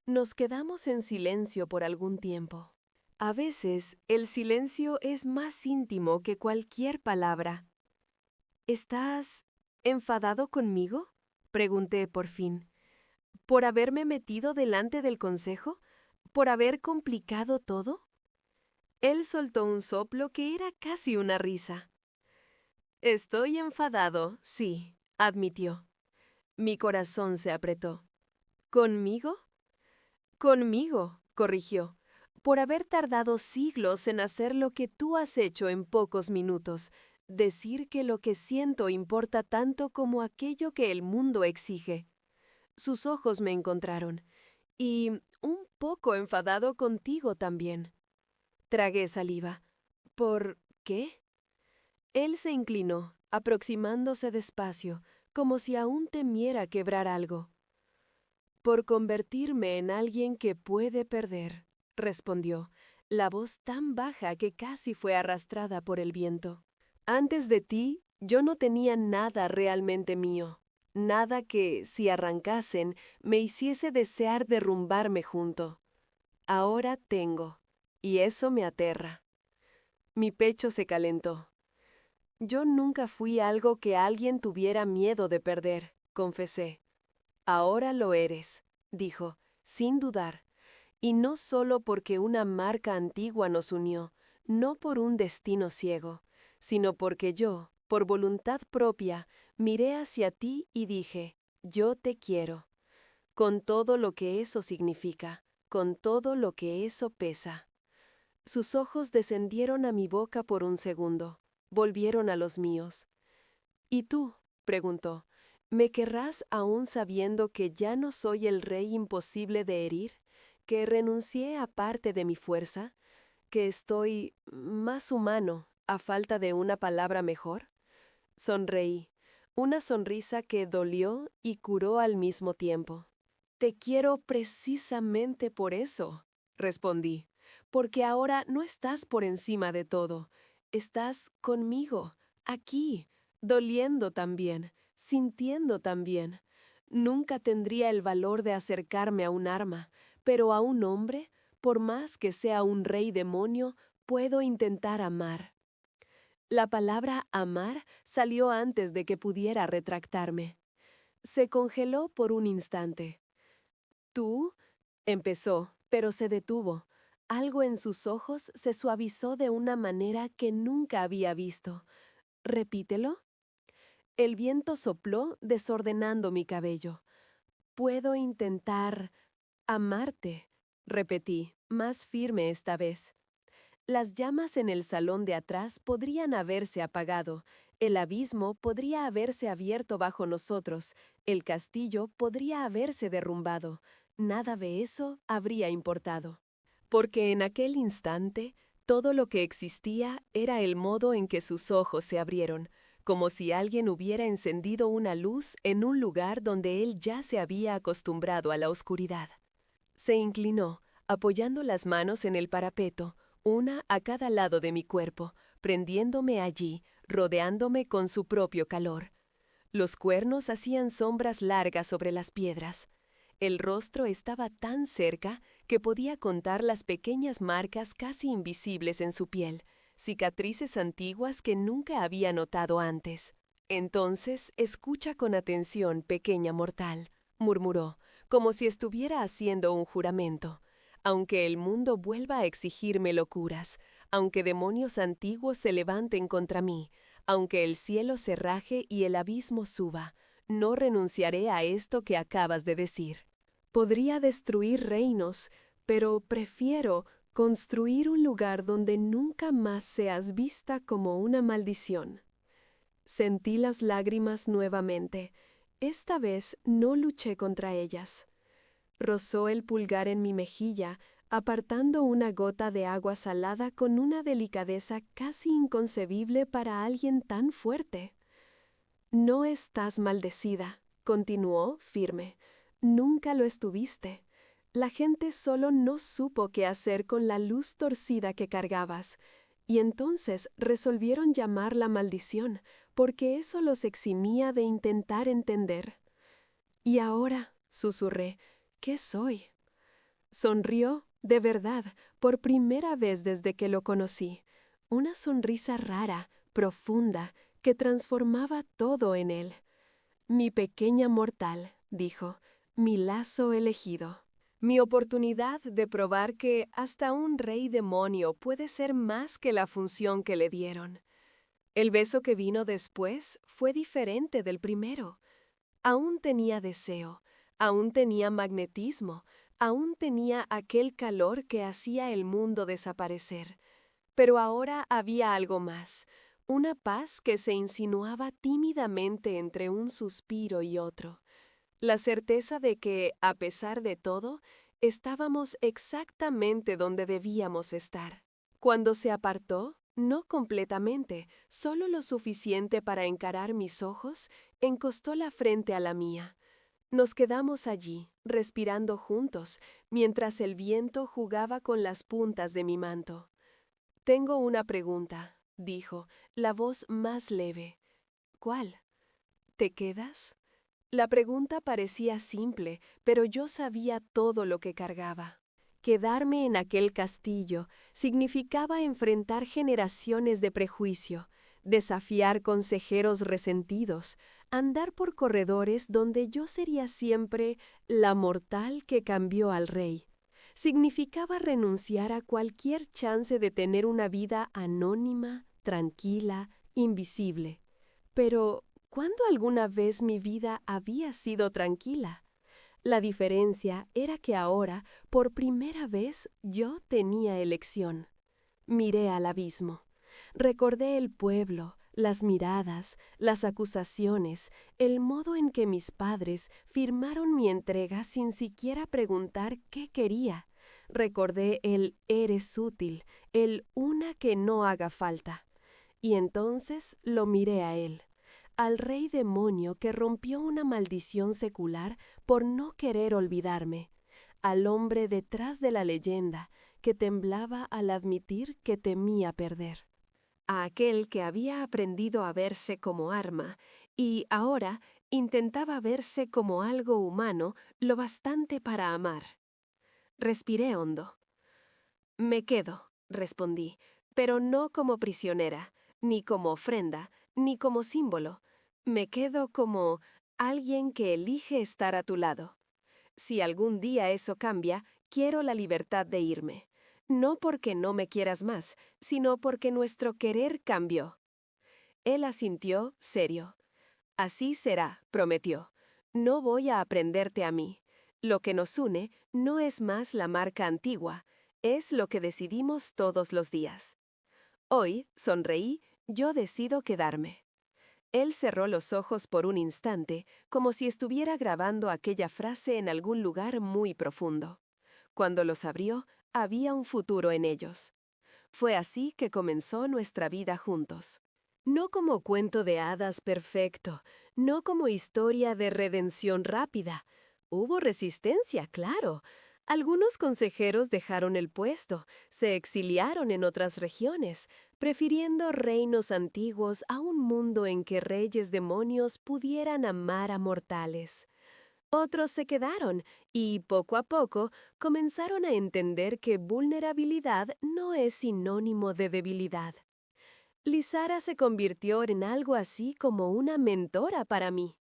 Speaker 1: Nos quedamos en silencio por algún tiempo. A veces, el silencio es más íntimo que cualquier palabra. «¿Estás ¿Enfadado conmigo?, pregunté por fin. ¿Por haberme metido delante del consejo? ¿Por haber complicado todo? Él soltó un soplo que era casi una risa. Estoy enfadado, sí, admitió. Mi corazón se apretó. ¿Conmigo? Conmigo, corrigió, por haber tardado siglos en hacer lo que tú has hecho en pocos minutos, decir que lo que siento importa tanto como aquello que el mundo exige. Sus ojos me encontraron, y un poco enfadado contigo también. Tragué saliva. ¿Por qué? Él se inclinó, aproximándose despacio, como si aún temiera quebrar algo. Por convertirme en alguien que puede perder, respondió, la voz tan baja que casi fue arrastrada por el viento. Antes de ti, yo no tenía nada realmente mío, nada que, si arrancasen, me hiciese desear derrumbarme junto. Ahora tengo, y eso me aterra. Mi pecho se calentó. Yo nunca fui algo que alguien tuviera miedo de perder, confesé. Ahora lo eres, dijo, sin dudar, y no solo porque una marca antigua nos unió, no por un destino ciego, sino porque yo, por voluntad propia, miré hacia ti y dije, yo te quiero, con todo lo que eso significa, con todo lo que eso pesa. Sus ojos descendieron a mi boca por un segundo, volvieron a los míos. ¿Y tú?, preguntó, ¿me querrás aún sabiendo que ya no soy el rey imposible de herir, que renuncié a parte de mi fuerza, que estoy más humano, a falta de una palabra mejor? Sonreí, una sonrisa que dolió y curó al mismo tiempo. Te quiero precisamente por eso, respondí, porque ahora no estás por encima de todo, estás conmigo, aquí, doliendo también, sintiendo también. Nunca tendría el valor de acercarme a un arma, pero a un hombre, por más que sea un rey demonio, puedo intentar amar. La palabra amar salió antes de que pudiera retractarme. Se congeló por un instante. ¿Tú? Empezó, pero se detuvo. Algo en sus ojos se suavizó de una manera que nunca había visto. ¿Repítelo? El viento sopló, desordenando mi cabello. Puedo intentar amarte, repetí, más firme esta vez. Las llamas en el salón de atrás podrían haberse apagado, el abismo podría haberse abierto bajo nosotros, el castillo podría haberse derrumbado. Nada de eso habría importado. Porque en aquel instante, todo lo que existía era el modo en que sus ojos se abrieron, como si alguien hubiera encendido una luz en un lugar donde él ya se había acostumbrado a la oscuridad. Se inclinó, apoyando las manos en el parapeto, una a cada lado de mi cuerpo, prendiéndome allí, rodeándome con su propio calor. Los cuernos hacían sombras largas sobre las piedras. El rostro estaba tan cerca que podía contar las pequeñas marcas casi invisibles en su piel, cicatrices antiguas que nunca había notado antes. Entonces, escucha con atención, pequeña mortal, murmuró, como si estuviera haciendo un juramento. Aunque el mundo vuelva a exigirme locuras, aunque demonios antiguos se levanten contra mí, aunque el cielo se raje y el abismo suba, no renunciaré a esto que acabas de decir. Podría destruir reinos, pero prefiero construir un lugar donde nunca más seas vista como una maldición. Sentí las lágrimas nuevamente. Esta vez no luché contra ellas. Rozó el pulgar en mi mejilla, apartando una gota de agua salada con una delicadeza casi inconcebible para alguien tan fuerte. No estás maldecida, continuó firme. Nunca lo estuviste. La gente solo no supo qué hacer con la luz torcida que cargabas, y entonces resolvieron llamarla maldición, porque eso los eximía de intentar entender. Y ahora, susurré, ¿qué soy? Sonrió, de verdad, por primera vez desde que lo conocí. Una sonrisa rara, profunda, que transformaba todo en él. Mi pequeña mortal, dijo, mi lazo elegido. Mi oportunidad de probar que hasta un rey demonio puede ser más que la función que le dieron. El beso que vino después fue diferente del primero. Aún tenía deseo, aún tenía magnetismo, aún tenía aquel calor que hacía el mundo desaparecer. Pero ahora había algo más, una paz que se insinuaba tímidamente entre un suspiro y otro. La certeza de que, a pesar de todo, estábamos exactamente donde debíamos estar. Cuando se apartó, no completamente, solo lo suficiente para encarar mis ojos, encostó la frente a la mía. Nos quedamos allí, respirando juntos, mientras el viento jugaba con las puntas de mi manto. «Tengo una pregunta», dijo, la voz más leve. «¿Cuál? ¿Te quedas?» La pregunta parecía simple, pero yo sabía todo lo que cargaba. Quedarme en aquel castillo significaba enfrentar generaciones de prejuicio, desafiar consejeros resentidos, andar por corredores donde yo sería siempre la mortal que cambió al rey. Significaba renunciar a cualquier chance de tener una vida anónima, tranquila, invisible. Pero, ¿cuándo alguna vez mi vida había sido tranquila? La diferencia era que ahora, por primera vez, yo tenía elección. Miré al abismo. Recordé el pueblo, las miradas, las acusaciones, el modo en que mis padres firmaron mi entrega sin siquiera preguntar qué quería. Recordé el «eres útil», el «una que no haga falta». Y entonces lo miré a él, al rey demonio que rompió una maldición secular por no querer olvidarme, al hombre detrás de la leyenda que temblaba al admitir que temía perder, a aquel que había aprendido a verse como arma y ahora intentaba verse como algo humano lo bastante para amar. Respiré hondo. «Me quedo», respondí, «pero no como prisionera, ni como ofrenda, ni como símbolo. Me quedo como alguien que elige estar a tu lado. Si algún día eso cambia, quiero la libertad de irme. No porque no me quieras más, sino porque nuestro querer cambió». Él asintió, serio. «Así será», prometió. «No voy a aprenderte a mí. Lo que nos une no es más la marca antigua, es lo que decidimos todos los días. Hoy», sonreí, «yo decido quedarme». Él cerró los ojos por un instante, como si estuviera grabando aquella frase en algún lugar muy profundo. Cuando los abrió, había un futuro en ellos. Fue así que comenzó nuestra vida juntos. No como cuento de hadas perfecto, no como historia de redención rápida. Hubo resistencia, claro. Algunos consejeros dejaron el puesto, se exiliaron en otras regiones, prefiriendo reinos antiguos a un mundo en que reyes demonios pudieran amar a mortales. Otros se quedaron y, poco a poco, comenzaron a entender que vulnerabilidad no es sinónimo de debilidad. Lizara se convirtió en algo así como una mentora para mí.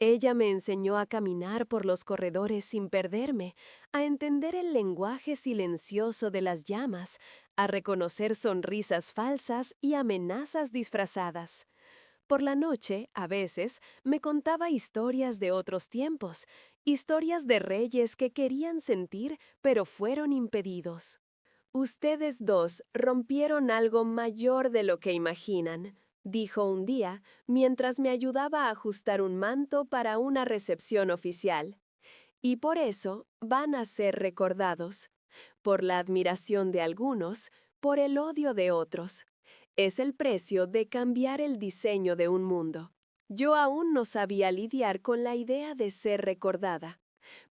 Speaker 1: Ella me enseñó a caminar por los corredores sin perderme, a entender el lenguaje silencioso de las llamas, a reconocer sonrisas falsas y amenazas disfrazadas. Por la noche, a veces, me contaba historias de otros tiempos, historias de reyes que querían sentir, pero fueron impedidos. «Ustedes dos rompieron algo mayor de lo que imaginan», dijo un día, mientras me ayudaba a ajustar un manto para una recepción oficial. «Y por eso van a ser recordados, por la admiración de algunos, por el odio de otros. Es el precio de cambiar el diseño de un mundo». Yo aún no sabía lidiar con la idea de ser recordada.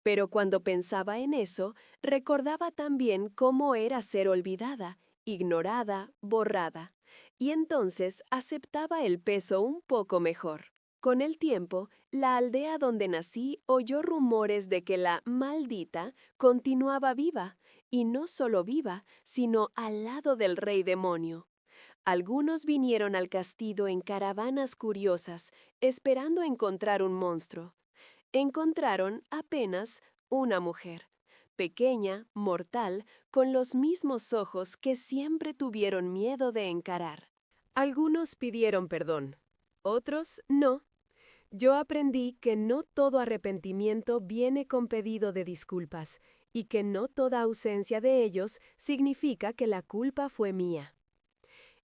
Speaker 1: Pero cuando pensaba en eso, recordaba también cómo era ser olvidada, ignorada, borrada. Y entonces aceptaba el peso un poco mejor. Con el tiempo, la aldea donde nací oyó rumores de que la maldita continuaba viva, y no solo viva, sino al lado del rey demonio. Algunos vinieron al castillo en caravanas curiosas, esperando encontrar un monstruo. Encontraron apenas una mujer, pequeña, mortal, con los mismos ojos que siempre tuvieron miedo de encarar. Algunos pidieron perdón, otros no. Yo aprendí que no todo arrepentimiento viene con pedido de disculpas y que no toda ausencia de ellos significa que la culpa fue mía.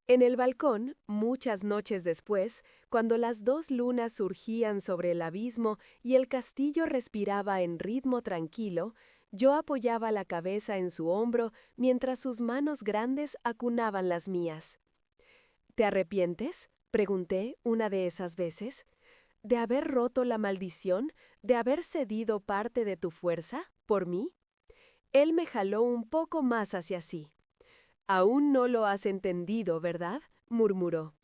Speaker 1: En el balcón, muchas noches después, cuando las dos lunas surgían sobre el abismo y el castillo respiraba en ritmo tranquilo, yo apoyaba la cabeza en su hombro mientras sus manos grandes acunaban las mías. ¿Te arrepientes?, pregunté una de esas veces. ¿De haber roto la maldición? ¿De haber cedido parte de tu fuerza por mí? Él me jaló un poco más hacia sí. «Aún no lo has entendido, ¿verdad?», murmuró.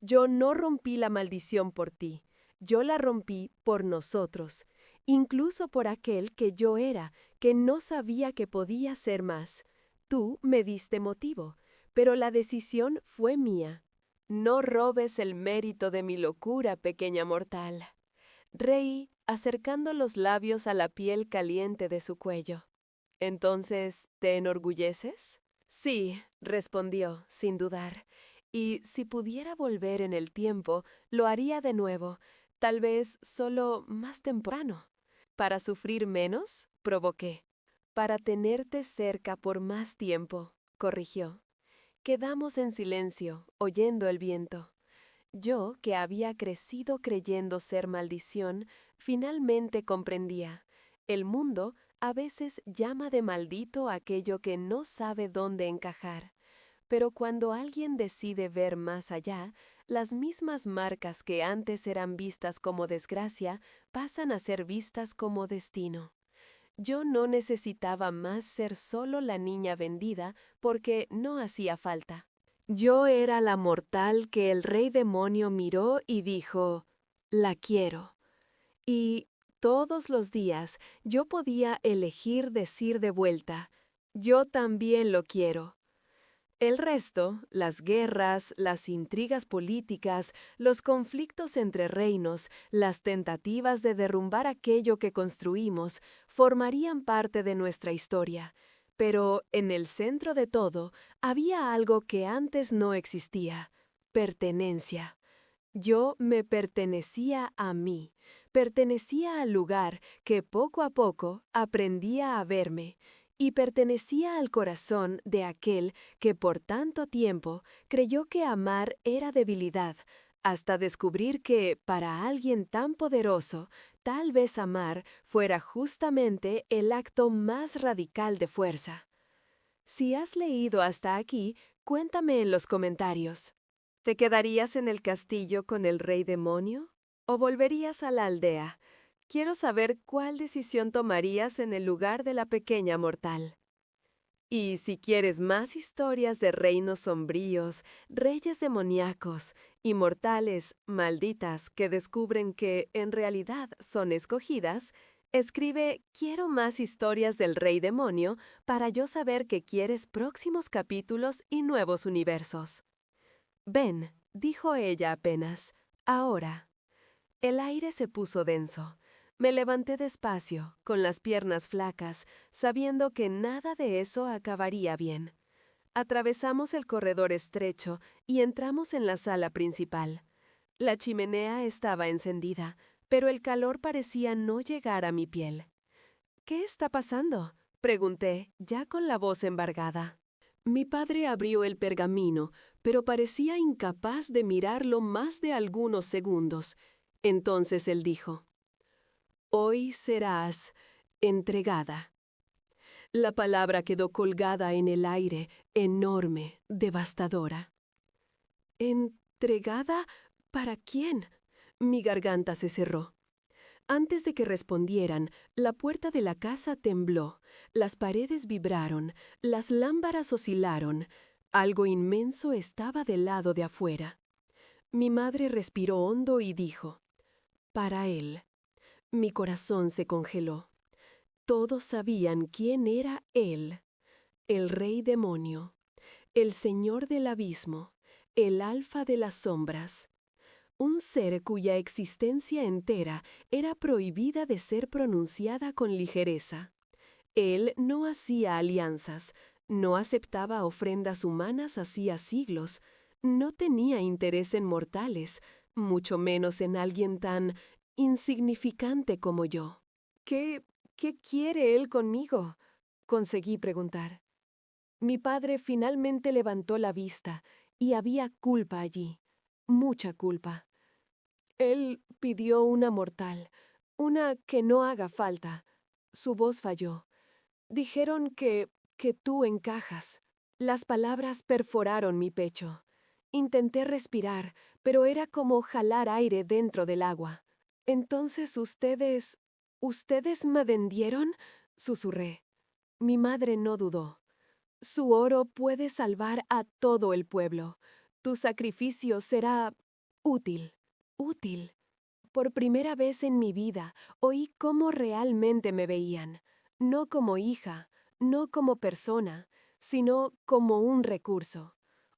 Speaker 1: «Yo no rompí la maldición por ti. Yo la rompí por nosotros, incluso por aquel que yo era, que no sabía que podía ser más. Tú me diste motivo, pero la decisión fue mía. No robes el mérito de mi locura, pequeña mortal». Reí, acercando los labios a la piel caliente de su cuello. «¿Entonces, te enorgulleces?» «Sí», respondió, sin dudar, «y si pudiera volver en el tiempo, lo haría de nuevo, tal vez solo más temprano». «¿Para sufrir menos?», provoqué. «Para tenerte cerca por más tiempo», corrigió. Quedamos en silencio, oyendo el viento. Yo, que había crecido creyendo ser maldición, finalmente comprendía. El mundo a veces llama de maldito aquello que no sabe dónde encajar. Pero cuando alguien decide ver más allá, las mismas marcas que antes eran vistas como desgracia pasan a ser vistas como destino. Yo no necesitaba más ser solo la niña vendida porque no hacía falta. Yo era la mortal que el rey demonio miró y dijo, «La quiero». Y todos los días yo podía elegir decir de vuelta, «Yo también lo quiero». El resto, las guerras, las intrigas políticas, los conflictos entre reinos, las tentativas de derrumbar aquello que construimos, formarían parte de nuestra historia. Pero en el centro de todo había algo que antes no existía: pertenencia. Yo me pertenecía a mí, pertenecía al lugar que poco a poco aprendía a verme, y pertenecía al corazón de aquel que por tanto tiempo creyó que amar era debilidad, hasta descubrir que, para alguien tan poderoso, tal vez amar fuera justamente el acto más radical de fuerza. Si has leído hasta aquí, cuéntame en los comentarios. ¿Te quedarías en el castillo con el rey demonio? ¿O volverías a la aldea? Quiero saber cuál decisión tomarías en el lugar de la pequeña mortal. Y si quieres más historias de reinos sombríos, reyes demoníacos y mortales malditas que descubren que en realidad son escogidas, escribe «Quiero más historias del rey demonio» para yo saber que quieres próximos capítulos y nuevos universos. «Ven», dijo ella apenas, «ahora». El aire se puso denso. Me levanté despacio, con las piernas flacas, sabiendo que nada de eso acabaría bien. Atravesamos el corredor estrecho y entramos en la sala principal. La chimenea estaba encendida, pero el calor parecía no llegar a mi piel. «¿Qué está pasando?», pregunté, ya con la voz embargada. Mi padre abrió el pergamino, pero parecía incapaz de mirarlo más de algunos segundos. Entonces él dijo, «Hoy serás entregada». La palabra quedó colgada en el aire, enorme, devastadora. ¿Entregada? ¿Para quién? Mi garganta se cerró. Antes de que respondieran, la puerta de la casa tembló, las paredes vibraron, las lámparas oscilaron. Algo inmenso estaba del lado de afuera. Mi madre respiró hondo y dijo, «Para él». Mi corazón se congeló. Todos sabían quién era él, el rey demonio, el señor del abismo, el alfa de las sombras. Un ser cuya existencia entera era prohibida de ser pronunciada con ligereza. Él no hacía alianzas, no aceptaba ofrendas humanas hacía siglos, no tenía interés en mortales, mucho menos en alguien tan insignificante como yo. ¿Qué quiere él conmigo? Conseguí preguntar. Mi padre finalmente levantó la vista, y había culpa allí, mucha culpa. Él pidió una mortal, una que no haga falta. Su voz falló. Dijeron que tú encajas. Las palabras perforaron mi pecho. Intenté respirar, pero era como jalar aire dentro del agua. Entonces ¿ustedes me vendieron? Susurré. Mi madre no dudó. Su oro puede salvar a todo el pueblo. Tu sacrificio será útil, útil. Por primera vez en mi vida oí cómo realmente me veían, no como hija, no como persona, sino como un recurso,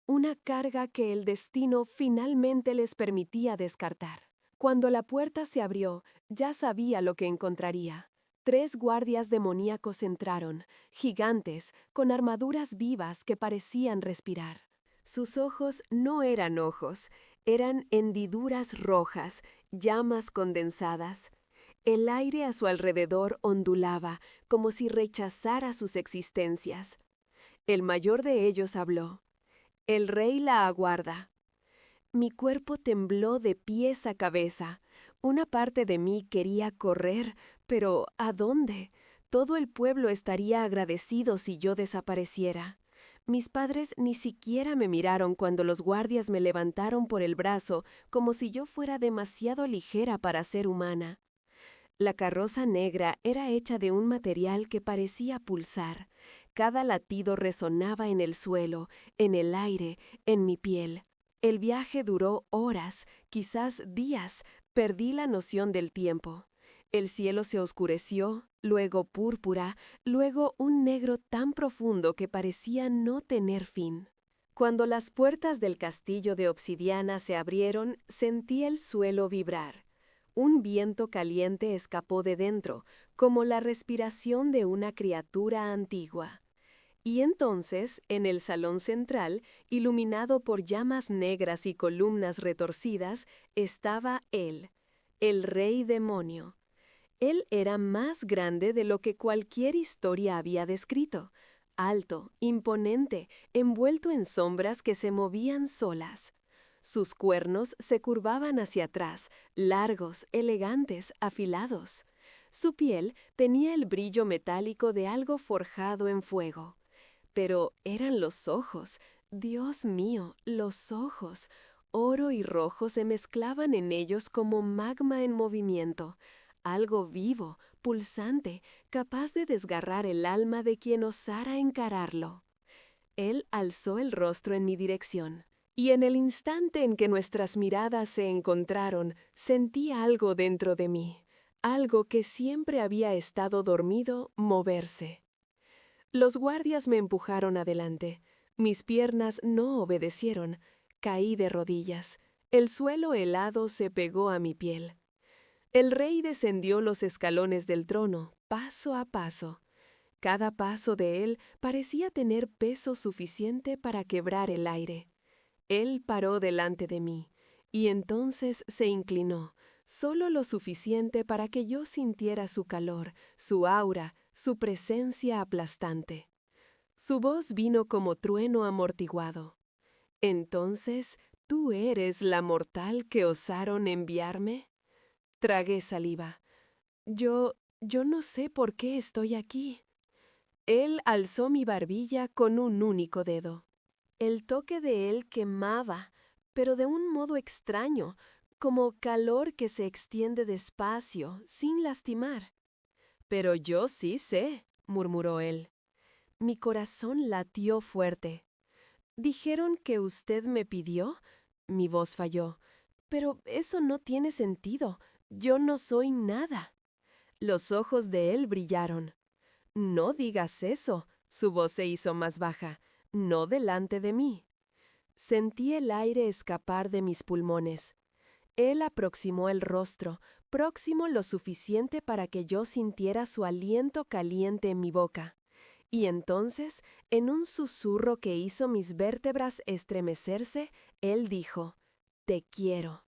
Speaker 1: una carga que el destino finalmente les permitía descartar. Cuando la puerta se abrió, ya sabía lo que encontraría. 3 guardias demoníacos entraron, gigantes, con armaduras vivas que parecían respirar. Sus ojos no eran ojos, eran hendiduras rojas, llamas condensadas. El aire a su alrededor ondulaba, como si rechazara sus existencias. El mayor de ellos habló. El rey la aguarda. Mi cuerpo tembló de pies a cabeza. Una parte de mí quería correr, pero ¿a dónde? Todo el pueblo estaría agradecido si yo desapareciera. Mis padres ni siquiera me miraron cuando los guardias me levantaron por el brazo, como si yo fuera demasiado ligera para ser humana. La carroza negra era hecha de un material que parecía pulsar. Cada latido resonaba en el suelo, en el aire, en mi piel. El viaje duró horas, quizás días. Perdí la noción del tiempo. El cielo se oscureció, luego púrpura, luego un negro tan profundo que parecía no tener fin. Cuando las puertas del castillo de obsidiana se abrieron, sentí el suelo vibrar. Un viento caliente escapó de dentro, como la respiración de una criatura antigua. Y entonces, en el salón central, iluminado por llamas negras y columnas retorcidas, estaba él, el rey demonio. Él era más grande de lo que cualquier historia había descrito, alto, imponente, envuelto en sombras que se movían solas. Sus cuernos se curvaban hacia atrás, largos, elegantes, afilados. Su piel tenía el brillo metálico de algo forjado en fuego. Pero eran los ojos, Dios mío, los ojos. Oro y rojo se mezclaban en ellos como magma en movimiento, algo vivo, pulsante, capaz de desgarrar el alma de quien osara encararlo. Él alzó el rostro en mi dirección, y en el instante en que nuestras miradas se encontraron, sentí algo dentro de mí, algo que siempre había estado dormido, moverse. Los guardias me empujaron adelante. Mis piernas no obedecieron. Caí de rodillas. El suelo helado se pegó a mi piel. El rey descendió los escalones del trono, paso a paso. Cada paso de él parecía tener peso suficiente para quebrar el aire. Él paró delante de mí, y entonces se inclinó, solo lo suficiente para que yo sintiera su calor, su aura, su presencia aplastante. Su voz vino como trueno amortiguado. «¿Entonces tú eres la mortal que osaron enviarme?» Tragué saliva. Yo no sé por qué estoy aquí. Él alzó mi barbilla con un único dedo. El toque de él quemaba, pero de un modo extraño, como calor que se extiende despacio, sin lastimar. «Pero yo sí sé», murmuró él. Mi corazón latió fuerte. «¿Dijeron que usted me pidió?» Mi voz falló. «Pero eso no tiene sentido. Yo no soy nada». Los ojos de él brillaron. «No digas eso», su voz se hizo más baja. «No delante de mí». Sentí el aire escapar de mis pulmones. Él aproximó el rostro, próximo lo suficiente para que yo sintiera su aliento caliente en mi boca. Y entonces, en un susurro que hizo mis vértebras estremecerse, él dijo, «Te quiero».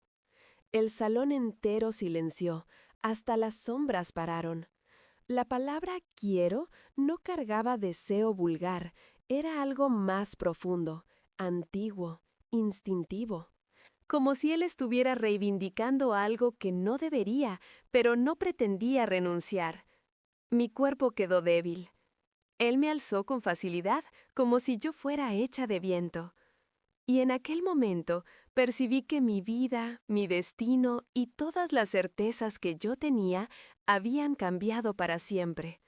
Speaker 1: El salón entero silenció, hasta las sombras pararon. La palabra quiero no cargaba deseo vulgar, era algo más profundo, antiguo, instintivo. Como si él estuviera reivindicando algo que no debería, pero no pretendía renunciar. Mi cuerpo quedó débil. Él me alzó con facilidad, como si yo fuera hecha de viento. Y en aquel momento percibí que mi vida, mi destino y todas las certezas que yo tenía habían cambiado para siempre.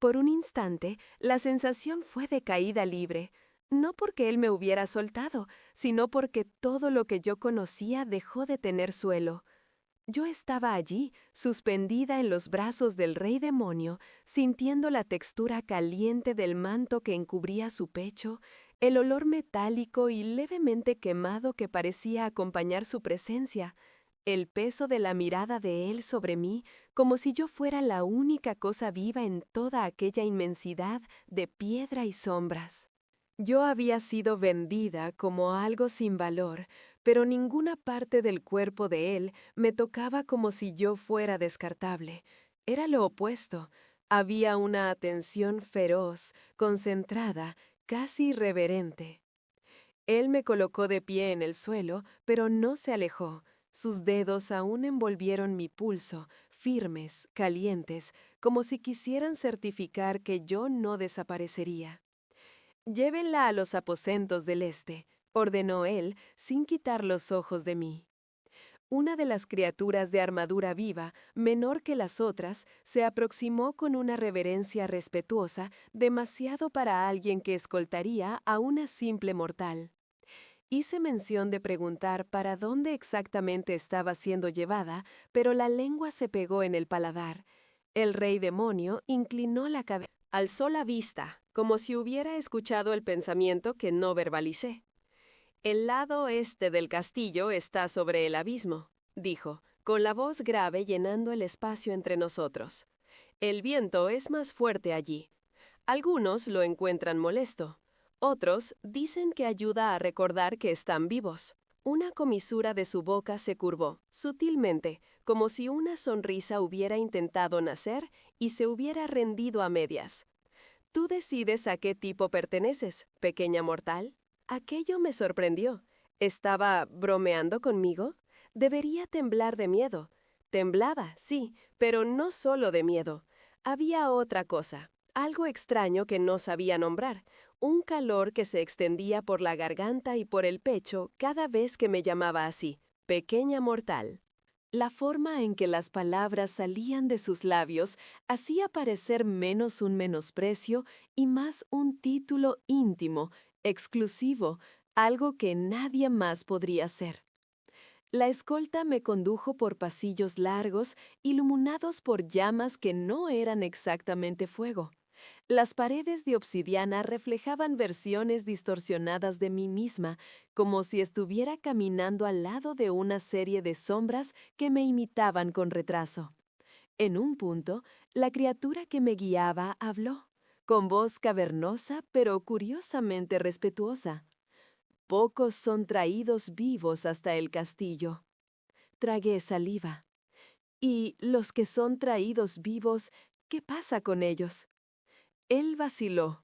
Speaker 1: Por un instante, la sensación fue de caída libre, no porque él me hubiera soltado, sino porque todo lo que yo conocía dejó de tener suelo. Yo estaba allí, suspendida en los brazos del rey demonio, sintiendo la textura caliente del manto que encubría su pecho, el olor metálico y levemente quemado que parecía acompañar su presencia, el peso de la mirada de él sobre mí, como si yo fuera la única cosa viva en toda aquella inmensidad de piedra y sombras. Yo había sido vendida como algo sin valor, pero ninguna parte del cuerpo de él me tocaba como si yo fuera descartable. Era lo opuesto. Había una atención feroz, concentrada, casi irreverente. Él me colocó de pie en el suelo, pero no se alejó. Sus dedos aún envolvieron mi pulso, firmes, calientes, como si quisieran certificar que yo no desaparecería. «Llévenla a los aposentos del este», ordenó él, sin quitar los ojos de mí. Una de las criaturas de armadura viva, menor que las otras, se aproximó con una reverencia respetuosa, demasiado para alguien que escoltaría a una simple mortal. Hice mención de preguntar para dónde exactamente estaba siendo llevada, pero la lengua se pegó en el paladar. El rey demonio inclinó la cabeza, alzó la vista, como si hubiera escuchado el pensamiento que no verbalicé. «El lado este del castillo está sobre el abismo», dijo, con la voz grave llenando el espacio entre nosotros. «El viento es más fuerte allí. Algunos lo encuentran molesto. Otros dicen que ayuda a recordar que están vivos». Una comisura de su boca se curvó, sutilmente, como si una sonrisa hubiera intentado nacer y se hubiera rendido a medias. «Tú decides a qué tipo perteneces, pequeña mortal». Aquello me sorprendió. ¿Estaba bromeando conmigo? Debería temblar de miedo. Temblaba, sí, pero no solo de miedo. Había otra cosa, algo extraño que no sabía nombrar, un calor que se extendía por la garganta y por el pecho cada vez que me llamaba así, pequeña mortal. La forma en que las palabras salían de sus labios hacía parecer menos un menosprecio y más un título íntimo, exclusivo, algo que nadie más podría ser. La escolta me condujo por pasillos largos, iluminados por llamas que no eran exactamente fuego. Las paredes de obsidiana reflejaban versiones distorsionadas de mí misma, como si estuviera caminando al lado de una serie de sombras que me imitaban con retraso. En un punto, la criatura que me guiaba habló, con voz cavernosa pero curiosamente respetuosa. «Pocos son traídos vivos hasta el castillo». Tragué saliva. «¿Y los que son traídos vivos, qué pasa con ellos?» Él vaciló.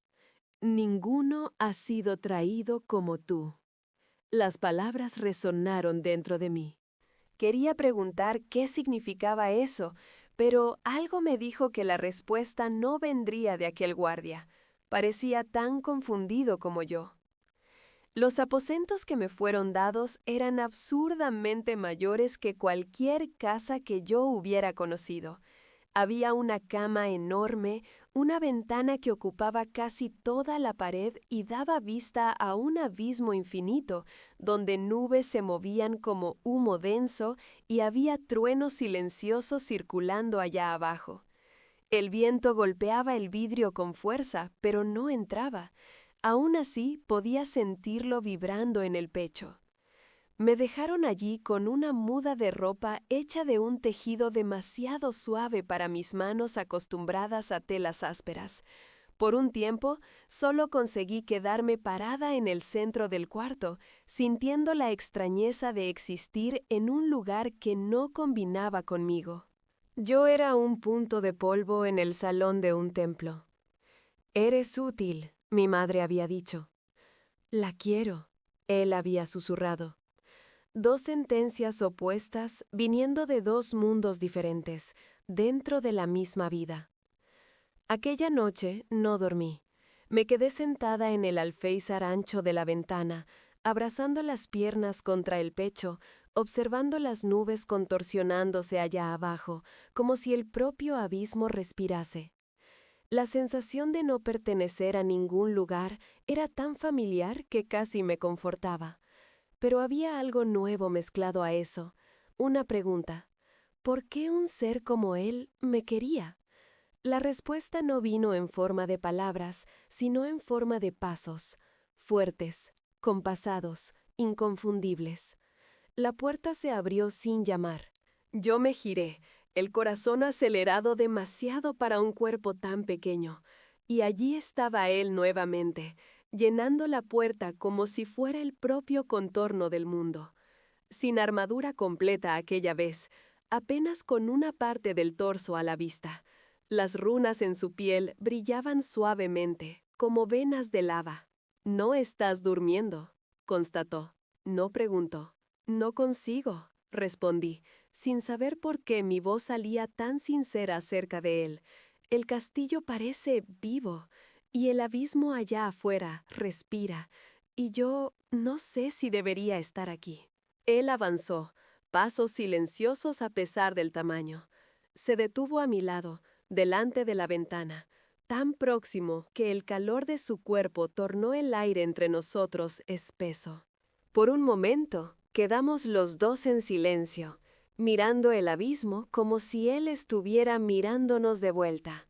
Speaker 1: «Ninguno ha sido traído como tú». Las palabras resonaron dentro de mí. Quería preguntar qué significaba eso, pero algo me dijo que la respuesta no vendría de aquel guardia. Parecía tan confundido como yo. Los aposentos que me fueron dados eran absurdamente mayores que cualquier casa que yo hubiera conocido. Había una cama enorme, una ventana que ocupaba casi toda la pared y daba vista a un abismo infinito, donde nubes se movían como humo denso y había truenos silenciosos circulando allá abajo. El viento golpeaba el vidrio con fuerza, pero no entraba. Aún así, podía sentirlo vibrando en el pecho. Me dejaron allí con una muda de ropa hecha de un tejido demasiado suave para mis manos acostumbradas a telas ásperas. Por un tiempo, solo conseguí quedarme parada en el centro del cuarto, sintiendo la extrañeza de existir en un lugar que no combinaba conmigo. Yo era un punto de polvo en el salón de un templo. «Eres útil», mi madre había dicho. «La quiero», él había susurrado. Dos sentencias opuestas viniendo de dos mundos diferentes, dentro de la misma vida. Aquella noche no dormí. Me quedé sentada en el alféizar ancho de la ventana, abrazando las piernas contra el pecho, observando las nubes contorsionándose allá abajo, como si el propio abismo respirase. La sensación de no pertenecer a ningún lugar era tan familiar que casi me confortaba. Pero había algo nuevo mezclado a eso, una pregunta. ¿Por qué un ser como él me quería? La respuesta no vino en forma de palabras, sino en forma de pasos, fuertes, compasados, inconfundibles. La puerta se abrió sin llamar. Yo me giré, el corazón acelerado demasiado para un cuerpo tan pequeño, y allí estaba él nuevamente, llenando la puerta como si fuera el propio contorno del mundo. Sin armadura completa aquella vez, apenas con una parte del torso a la vista. Las runas en su piel brillaban suavemente, como venas de lava. «No estás durmiendo», constató. No preguntó. «No consigo», respondí, sin saber por qué mi voz salía tan sincera acerca de él. «El castillo parece vivo, y el abismo allá afuera respira, y yo no sé si debería estar aquí». Él avanzó, pasos silenciosos a pesar del tamaño. Se detuvo a mi lado, delante de la ventana, tan próximo que el calor de su cuerpo tornó el aire entre nosotros espeso. Por un momento, quedamos los dos en silencio, mirando el abismo como si él estuviera mirándonos de vuelta.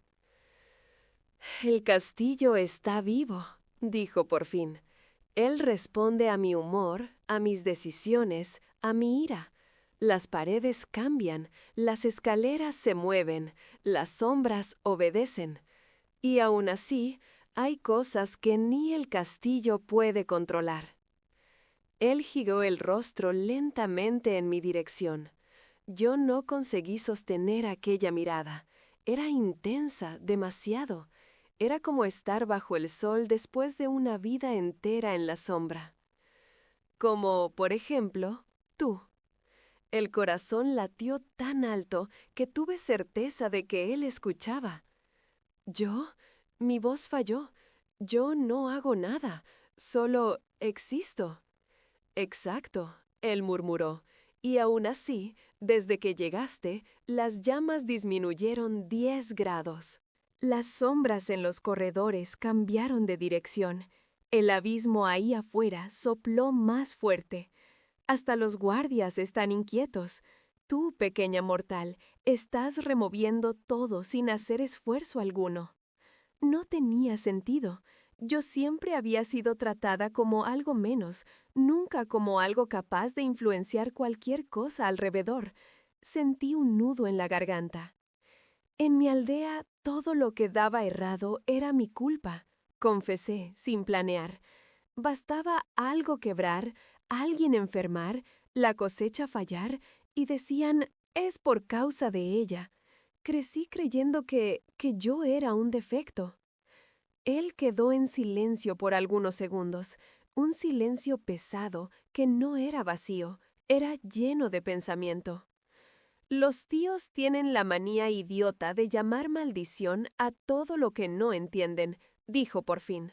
Speaker 1: «El castillo está vivo», dijo por fin. «Él responde a mi humor, a mis decisiones, a mi ira. Las paredes cambian, las escaleras se mueven, las sombras obedecen. Y aún así, hay cosas que ni el castillo puede controlar». Él giró el rostro lentamente en mi dirección. Yo no conseguí sostener aquella mirada. Era intensa, demasiado. Era como estar bajo el sol después de una vida entera en la sombra. Como, por ejemplo, tú. El corazón latió tan alto que tuve certeza de que él escuchaba. ¿Yo? Mi voz falló. Yo no hago nada, solo existo. Exacto, él murmuró. Y aún así, desde que llegaste, las llamas disminuyeron 10 grados. Las sombras en los corredores cambiaron de dirección. El abismo ahí afuera sopló más fuerte. Hasta los guardias están inquietos. Tú, pequeña mortal, estás removiendo todo sin hacer esfuerzo alguno. No tenía sentido. Yo siempre había sido tratada como algo menos, nunca como algo capaz de influenciar cualquier cosa alrededor. Sentí un nudo en la garganta. En mi aldea, todo lo que daba errado era mi culpa, confesé, sin planear. Bastaba algo quebrar, alguien enfermar, la cosecha fallar, y decían, es por causa de ella. Crecí creyendo que yo era un defecto. Él quedó en silencio por algunos segundos, un silencio pesado que no era vacío, era lleno de pensamiento. Los tíos tienen la manía idiota de llamar maldición a todo lo que no entienden, dijo por fin.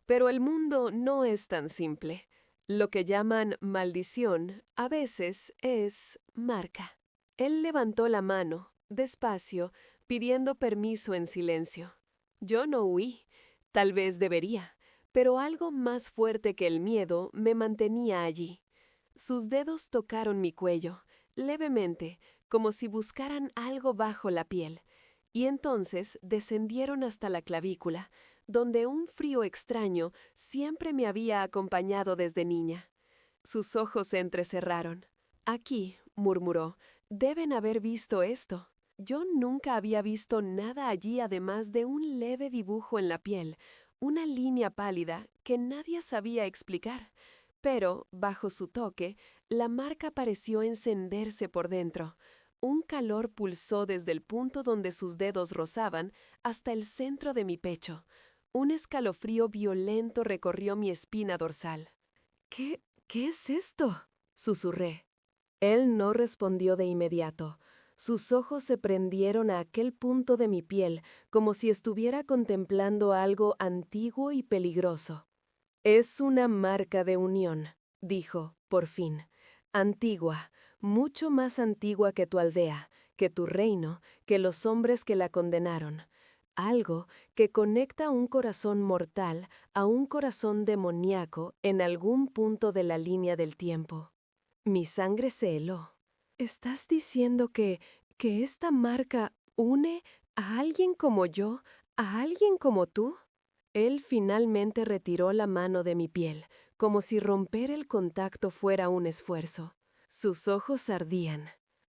Speaker 1: Pero el mundo no es tan simple. Lo que llaman maldición a veces es marca. Él levantó la mano, despacio, pidiendo permiso en silencio. Yo no huí. Tal vez debería, pero algo más fuerte que el miedo me mantenía allí. Sus dedos tocaron mi cuello, levemente, como si buscaran algo bajo la piel, y entonces descendieron hasta la clavícula, donde un frío extraño siempre me había acompañado desde niña. Sus ojos se entrecerraron. «Aquí», murmuró, «deben haber visto esto». Yo nunca había visto nada allí además de un leve dibujo en la piel, una línea pálida que nadie sabía explicar. Pero, bajo su toque, la marca pareció encenderse por dentro. Un calor pulsó desde el punto donde sus dedos rozaban hasta el centro de mi pecho. Un escalofrío violento recorrió mi espina dorsal. ¿Qué es esto?», susurré. Él no respondió de inmediato. Sus ojos se prendieron a aquel punto de mi piel, como si estuviera contemplando algo antiguo y peligroso. «Es una marca de unión», dijo, por fin. «Antigua, mucho más antigua que tu aldea, que tu reino, que los hombres que la condenaron. Algo que conecta un corazón mortal a un corazón demoníaco en algún punto de la línea del tiempo». Mi sangre se heló. «¿Estás diciendo que esta marca une a alguien como yo, a alguien como tú?» Él finalmente retiró la mano de mi piel, como si romper el contacto fuera un esfuerzo. Sus ojos ardían.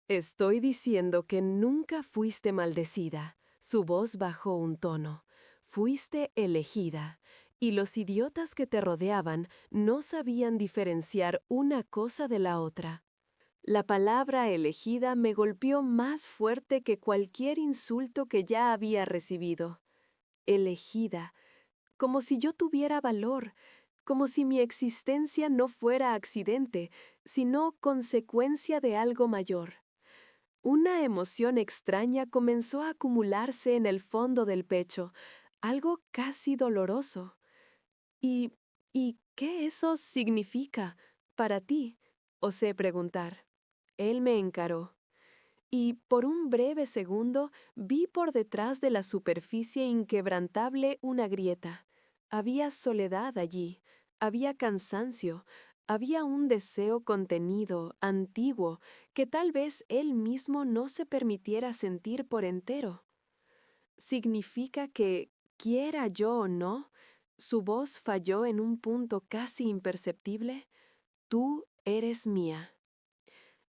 Speaker 1: «Estoy diciendo que nunca fuiste maldecida». Su voz bajó un tono. «Fuiste elegida. Y los idiotas que te rodeaban no sabían diferenciar una cosa de la otra». La palabra elegida me golpeó más fuerte que cualquier insulto que ya había recibido. Elegida, como si yo tuviera valor, como si mi existencia no fuera accidente, sino consecuencia de algo mayor. Una emoción extraña comenzó a acumularse en el fondo del pecho, algo casi doloroso. ¿Y qué eso significa para ti?», osé preguntar. Él me encaró. Y por un breve segundo vi por detrás de la superficie inquebrantable una grieta. Había soledad allí, había cansancio, había un deseo contenido, antiguo, que tal vez él mismo no se permitiera sentir por entero. «Significa que, quiera yo o no», su voz falló en un punto casi imperceptible, «tú eres mía».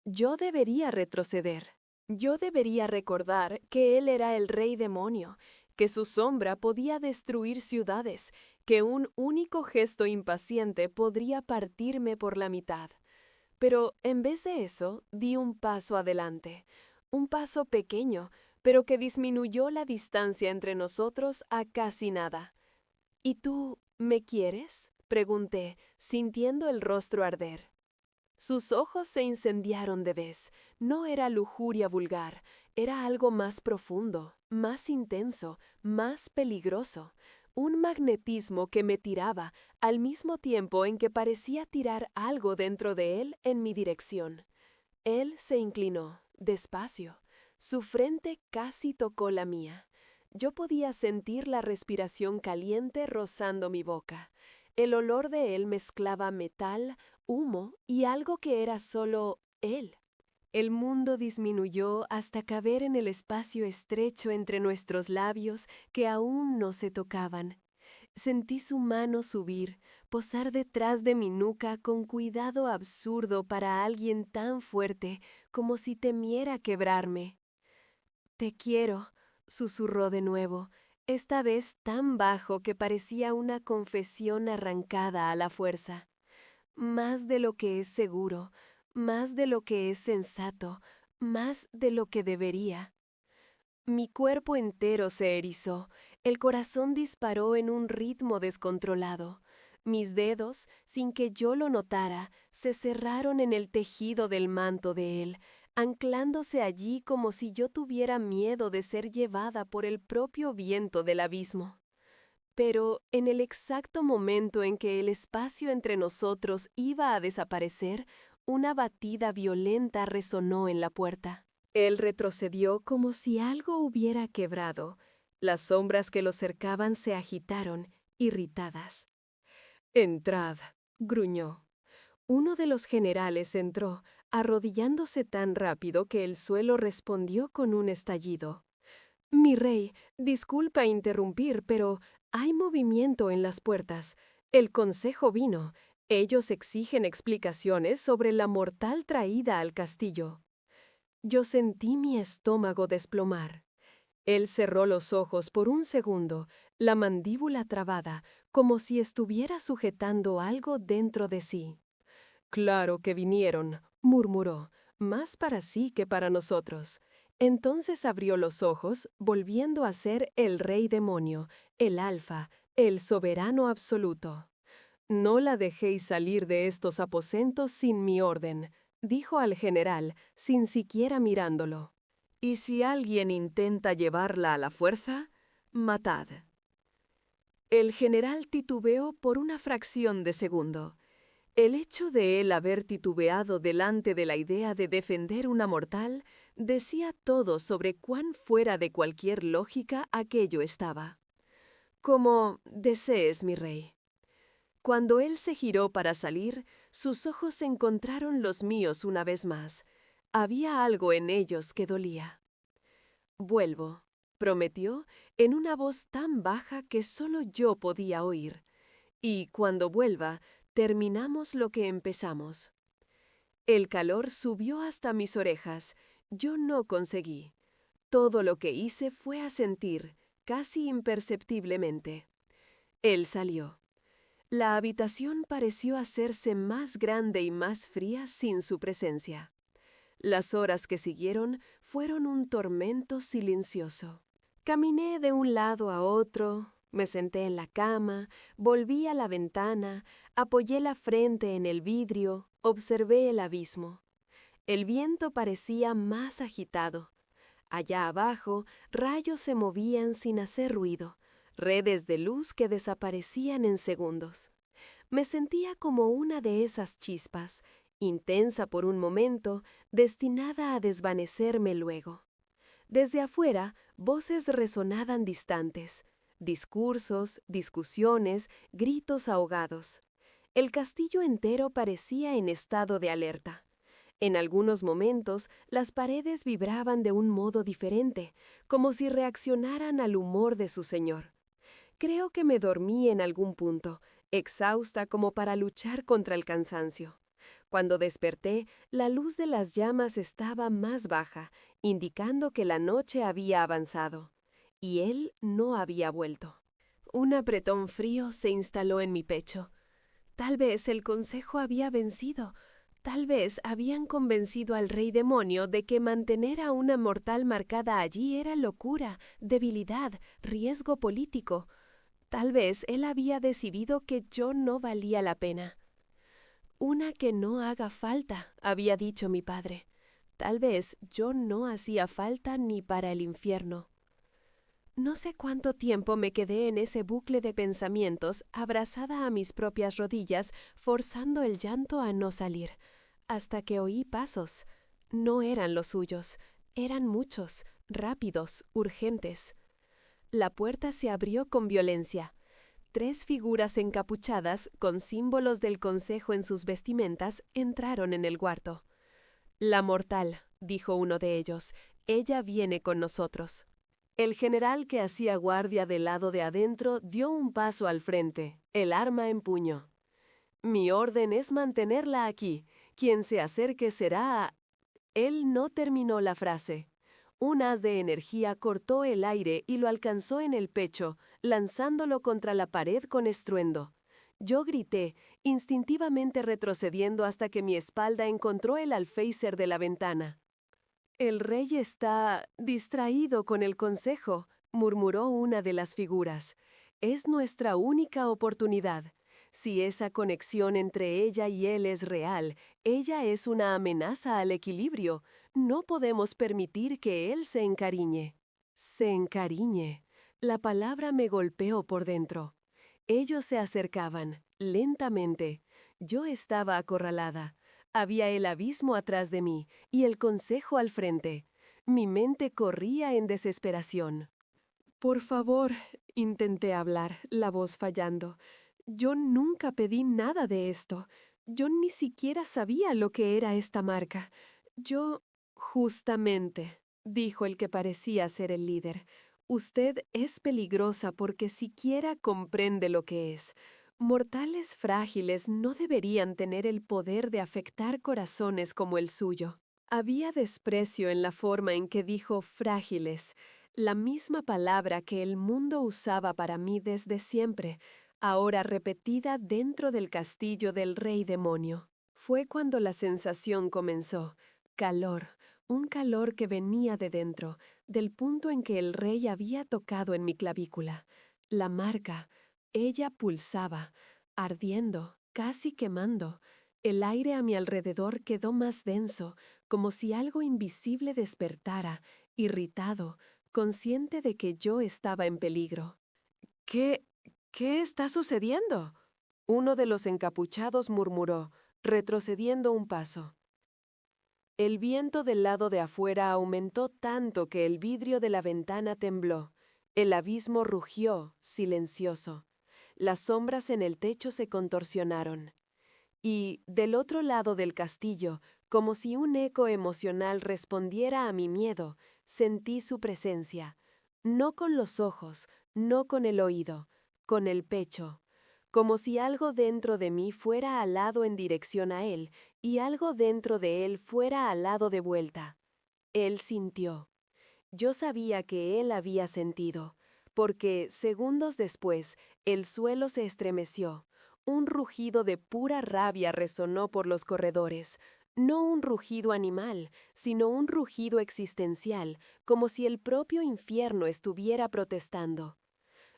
Speaker 1: Yo debería retroceder. Yo debería recordar que él era el rey demonio, que su sombra podía destruir ciudades, que un único gesto impaciente podría partirme por la mitad. Pero en vez de eso, di un paso adelante, un paso pequeño, pero que disminuyó la distancia entre nosotros a casi nada. «¿Y tú me quieres?», pregunté, sintiendo el rostro arder. Sus ojos se incendiaron de vez. No era lujuria vulgar, era algo más profundo, más intenso, más peligroso. Un magnetismo que me tiraba, al mismo tiempo en que parecía tirar algo dentro de él en mi dirección. Él se inclinó, despacio. Su frente casi tocó la mía. Yo podía sentir la respiración caliente rozando mi boca. El olor de él mezclaba metal, humo y algo que era solo él. El mundo disminuyó hasta caber en el espacio estrecho entre nuestros labios que aún no se tocaban. Sentí su mano subir, posar detrás de mi nuca con cuidado absurdo para alguien tan fuerte como si temiera quebrarme. «Te quiero», susurró de nuevo, esta vez tan bajo que parecía una confesión arrancada a la fuerza. «Más de lo que es seguro, más de lo que es sensato, más de lo que debería». Mi cuerpo entero se erizó, el corazón disparó en un ritmo descontrolado. Mis dedos, sin que yo lo notara, se cerraron en el tejido del manto de él, anclándose allí como si yo tuviera miedo de ser llevada por el propio viento del abismo. Pero en el exacto momento en que el espacio entre nosotros iba a desaparecer, una batida violenta resonó en la puerta. Él retrocedió como si algo hubiera quebrado. Las sombras que lo cercaban se agitaron, irritadas. «Entrad», gruñó. Uno de los generales entró, arrodillándose tan rápido que el suelo respondió con un estallido. «Mi rey, disculpa interrumpir, pero Hay movimiento en las puertas. El consejo vino. Ellos exigen explicaciones sobre la mortal traída al castillo. Yo sentí mi estómago desplomar. Él cerró los ojos por un segundo, la mandíbula trabada, como si estuviera sujetando algo dentro de sí. Claro que vinieron, murmuró, más para sí que para nosotros. Entonces abrió los ojos, volviendo a ser el rey demonio, el alfa, el soberano absoluto. No la dejéis salir de estos aposentos sin mi orden, dijo al general, sin siquiera mirándolo. Y si alguien intenta llevarla a la fuerza, matad. El general titubeó por una fracción de segundo. El hecho de él haber titubeado delante de la idea de defender una mortal decía todo sobre cuán fuera de cualquier lógica aquello estaba. Como desees, mi rey. Cuando él se giró para salir, sus ojos encontraron los míos una vez más. Había algo en ellos que dolía. Vuelvo, prometió, en una voz tan baja que solo yo podía oír. Y cuando vuelva, terminamos lo que empezamos. El calor subió hasta mis orejas. Yo no conseguí. Todo lo que hice fue asentir, casi imperceptiblemente. Él salió. La habitación pareció hacerse más grande y más fría sin su presencia. Las horas que siguieron fueron un tormento silencioso. Caminé de un lado a otro, me senté en la cama, volví a la ventana, apoyé la frente en el vidrio, observé el abismo. El viento parecía más agitado. Allá abajo, rayos se movían sin hacer ruido, redes de luz que desaparecían en segundos. Me sentía como una de esas chispas, intensa por un momento, destinada a desvanecerme luego. Desde afuera, voces resonaban distantes, discursos, discusiones, gritos ahogados. El castillo entero parecía en estado de alerta. En algunos momentos, las paredes vibraban de un modo diferente, como si reaccionaran al humor de su señor. Creo que me dormí en algún punto, exhausta como para luchar contra el cansancio. Cuando desperté, la luz de las llamas estaba más baja, indicando que la noche había avanzado. Y él no había vuelto. Un apretón frío se instaló en mi pecho. Tal vez el consejo había vencido. Tal vez habían convencido al rey demonio de que mantener a una mortal marcada allí era locura, debilidad, riesgo político. Tal vez él había decidido que yo no valía la pena. Una que no haga falta, había dicho mi padre. Tal vez yo no hacía falta ni para el infierno. No sé cuánto tiempo me quedé en ese bucle de pensamientos, abrazada a mis propias rodillas, forzando el llanto a no salir, hasta que oí pasos. No eran los suyos, eran muchos, rápidos, urgentes. La puerta se abrió con violencia. 3 figuras encapuchadas, con símbolos del consejo en sus vestimentas, entraron en el cuarto. «La mortal», dijo uno de ellos, «ella viene con nosotros». El general que hacía guardia del lado de adentro dio un paso al frente, el arma en puño. «Mi orden es mantenerla aquí. Quien se acerque será...» Él no terminó la frase. Un haz de energía cortó el aire y lo alcanzó en el pecho, lanzándolo contra la pared con estruendo. Yo grité, instintivamente retrocediendo hasta que mi espalda encontró el alféizar de la ventana. «El rey está distraído con el consejo», murmuró una de las figuras. «Es nuestra única oportunidad. Si esa conexión entre ella y él es real, ella es una amenaza al equilibrio. No podemos permitir que él se encariñe». Se encariñe. La palabra me golpeó por dentro. Ellos se acercaban, lentamente. Yo estaba acorralada. Había el abismo atrás de mí y el consejo al frente. Mi mente corría en desesperación. «Por favor», intenté hablar, la voz fallando. «Yo nunca pedí nada de esto. Yo ni siquiera sabía lo que era esta marca. Yo...» «Justamente», dijo el que parecía ser el líder. Usted es peligrosa porque siquiera comprende lo que es. Mortales frágiles no deberían tener el poder de afectar corazones como el suyo. Había desprecio en la forma en que dijo frágiles, la misma palabra que el mundo usaba para mí desde siempre, ahora repetida dentro del castillo del rey demonio. Fue cuando la sensación comenzó, calor, un calor que venía de dentro, del punto en que el rey había tocado en mi clavícula. La marca, ella pulsaba, ardiendo, casi quemando. El aire a mi alrededor quedó más denso, como si algo invisible despertara, irritado, consciente de que yo estaba en peligro. ¿Qué está sucediendo? Uno de los encapuchados murmuró, retrocediendo un paso. El viento del lado de afuera aumentó tanto que el vidrio de la ventana tembló. El abismo rugió, silencioso. Las sombras en el techo se contorsionaron. Y, del otro lado del castillo, como si un eco emocional respondiera a mi miedo, sentí su presencia. No con los ojos, no con el oído, con el pecho. Como si algo dentro de mí fuera alado en dirección a él, y algo dentro de él fuera alado de vuelta. Él sintió. Yo sabía que él había sentido, porque, segundos después, el suelo se estremeció. Un rugido de pura rabia resonó por los corredores, no un rugido animal, sino un rugido existencial, como si el propio infierno estuviera protestando.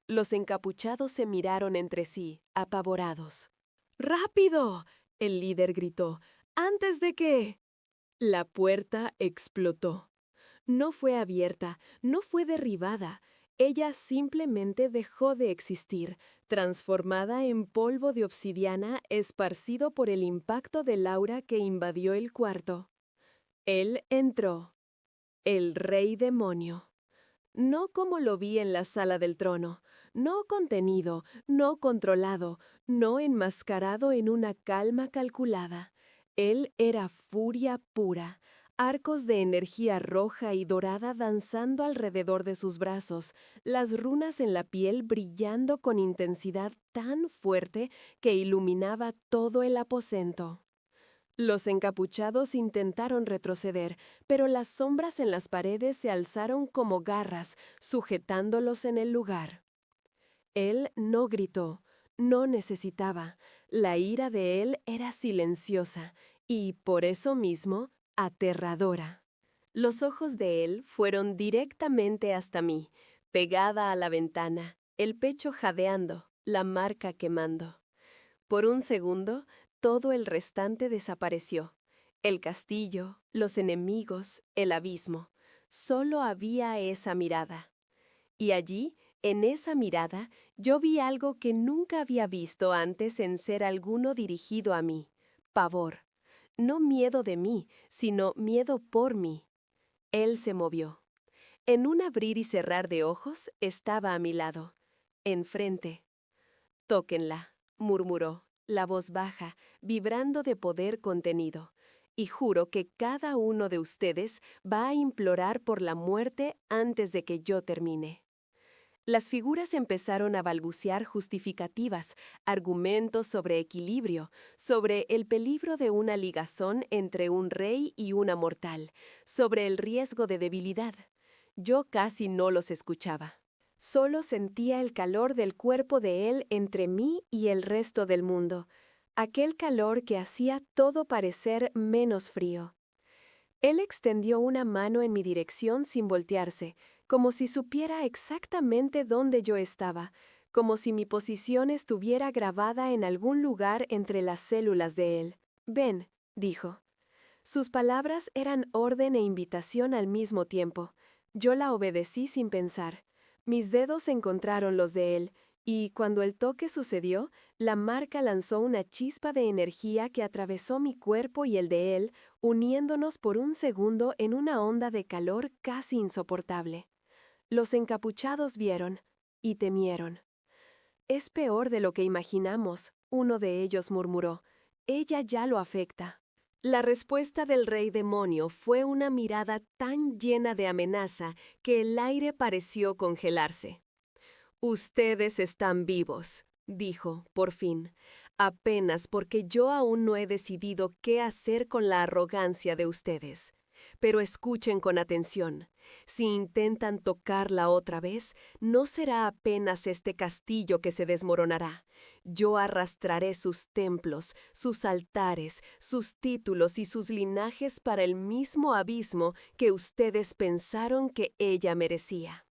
Speaker 1: Los encapuchados se miraron entre sí, apavorados. ¡Rápido!, el líder gritó, ¡antes de que...! La puerta explotó. No fue abierta, no fue derribada. Ella simplemente dejó de existir, transformada en polvo de obsidiana esparcido por el impacto del aura que invadió el cuarto. Él entró, el rey demonio. No como lo vi en la sala del trono, no contenido, no controlado, no enmascarado en una calma calculada. Él era furia pura, arcos de energía roja y dorada danzando alrededor de sus brazos, las runas en la piel brillando con intensidad tan fuerte que iluminaba todo el aposento. Los encapuchados intentaron retroceder, pero las sombras en las paredes se alzaron como garras, sujetándolos en el lugar. Él no gritó, no necesitaba. La ira de él era silenciosa y, por eso mismo, aterradora. Los ojos de él fueron directamente hasta mí, pegada a la ventana, el pecho jadeando, la marca quemando. Por un segundo, todo el restante desapareció. El castillo, los enemigos, el abismo. Solo había esa mirada. Y allí, en esa mirada, yo vi algo que nunca había visto antes en ser alguno dirigido a mí. Pavor. No miedo de mí, sino miedo por mí. Él se movió. En un abrir y cerrar de ojos, estaba a mi lado. Enfrente. «Tóquenla», murmuró, la voz baja, vibrando de poder contenido. «Y juro que cada uno de ustedes va a implorar por la muerte antes de que yo termine». Las figuras empezaron a balbucear justificativas, argumentos sobre equilibrio, sobre el peligro de una ligazón entre un rey y una mortal, sobre el riesgo de debilidad. Yo casi no los escuchaba. Solo sentía el calor del cuerpo de él entre mí y el resto del mundo, aquel calor que hacía todo parecer menos frío. Él extendió una mano en mi dirección sin voltearse, como si supiera exactamente dónde yo estaba, como si mi posición estuviera grabada en algún lugar entre las células de él. «Ven», dijo. Sus palabras eran orden e invitación al mismo tiempo. Yo la obedecí sin pensar. Mis dedos encontraron los de él, y cuando el toque sucedió, la marca lanzó una chispa de energía que atravesó mi cuerpo y el de él, uniéndonos por un segundo en una onda de calor casi insoportable. Los encapuchados vieron y temieron. «Es peor de lo que imaginamos», uno de ellos murmuró. «Ella ya lo afecta». La respuesta del rey demonio fue una mirada tan llena de amenaza que el aire pareció congelarse. Ustedes están vivos, dijo, por fin, apenas porque yo aún no he decidido qué hacer con la arrogancia de ustedes. Pero escuchen con atención. Si intentan tocarla otra vez, no será apenas este castillo que se desmoronará. Yo arrastraré sus templos, sus altares, sus títulos y sus linajes para el mismo abismo que ustedes pensaron que ella merecía.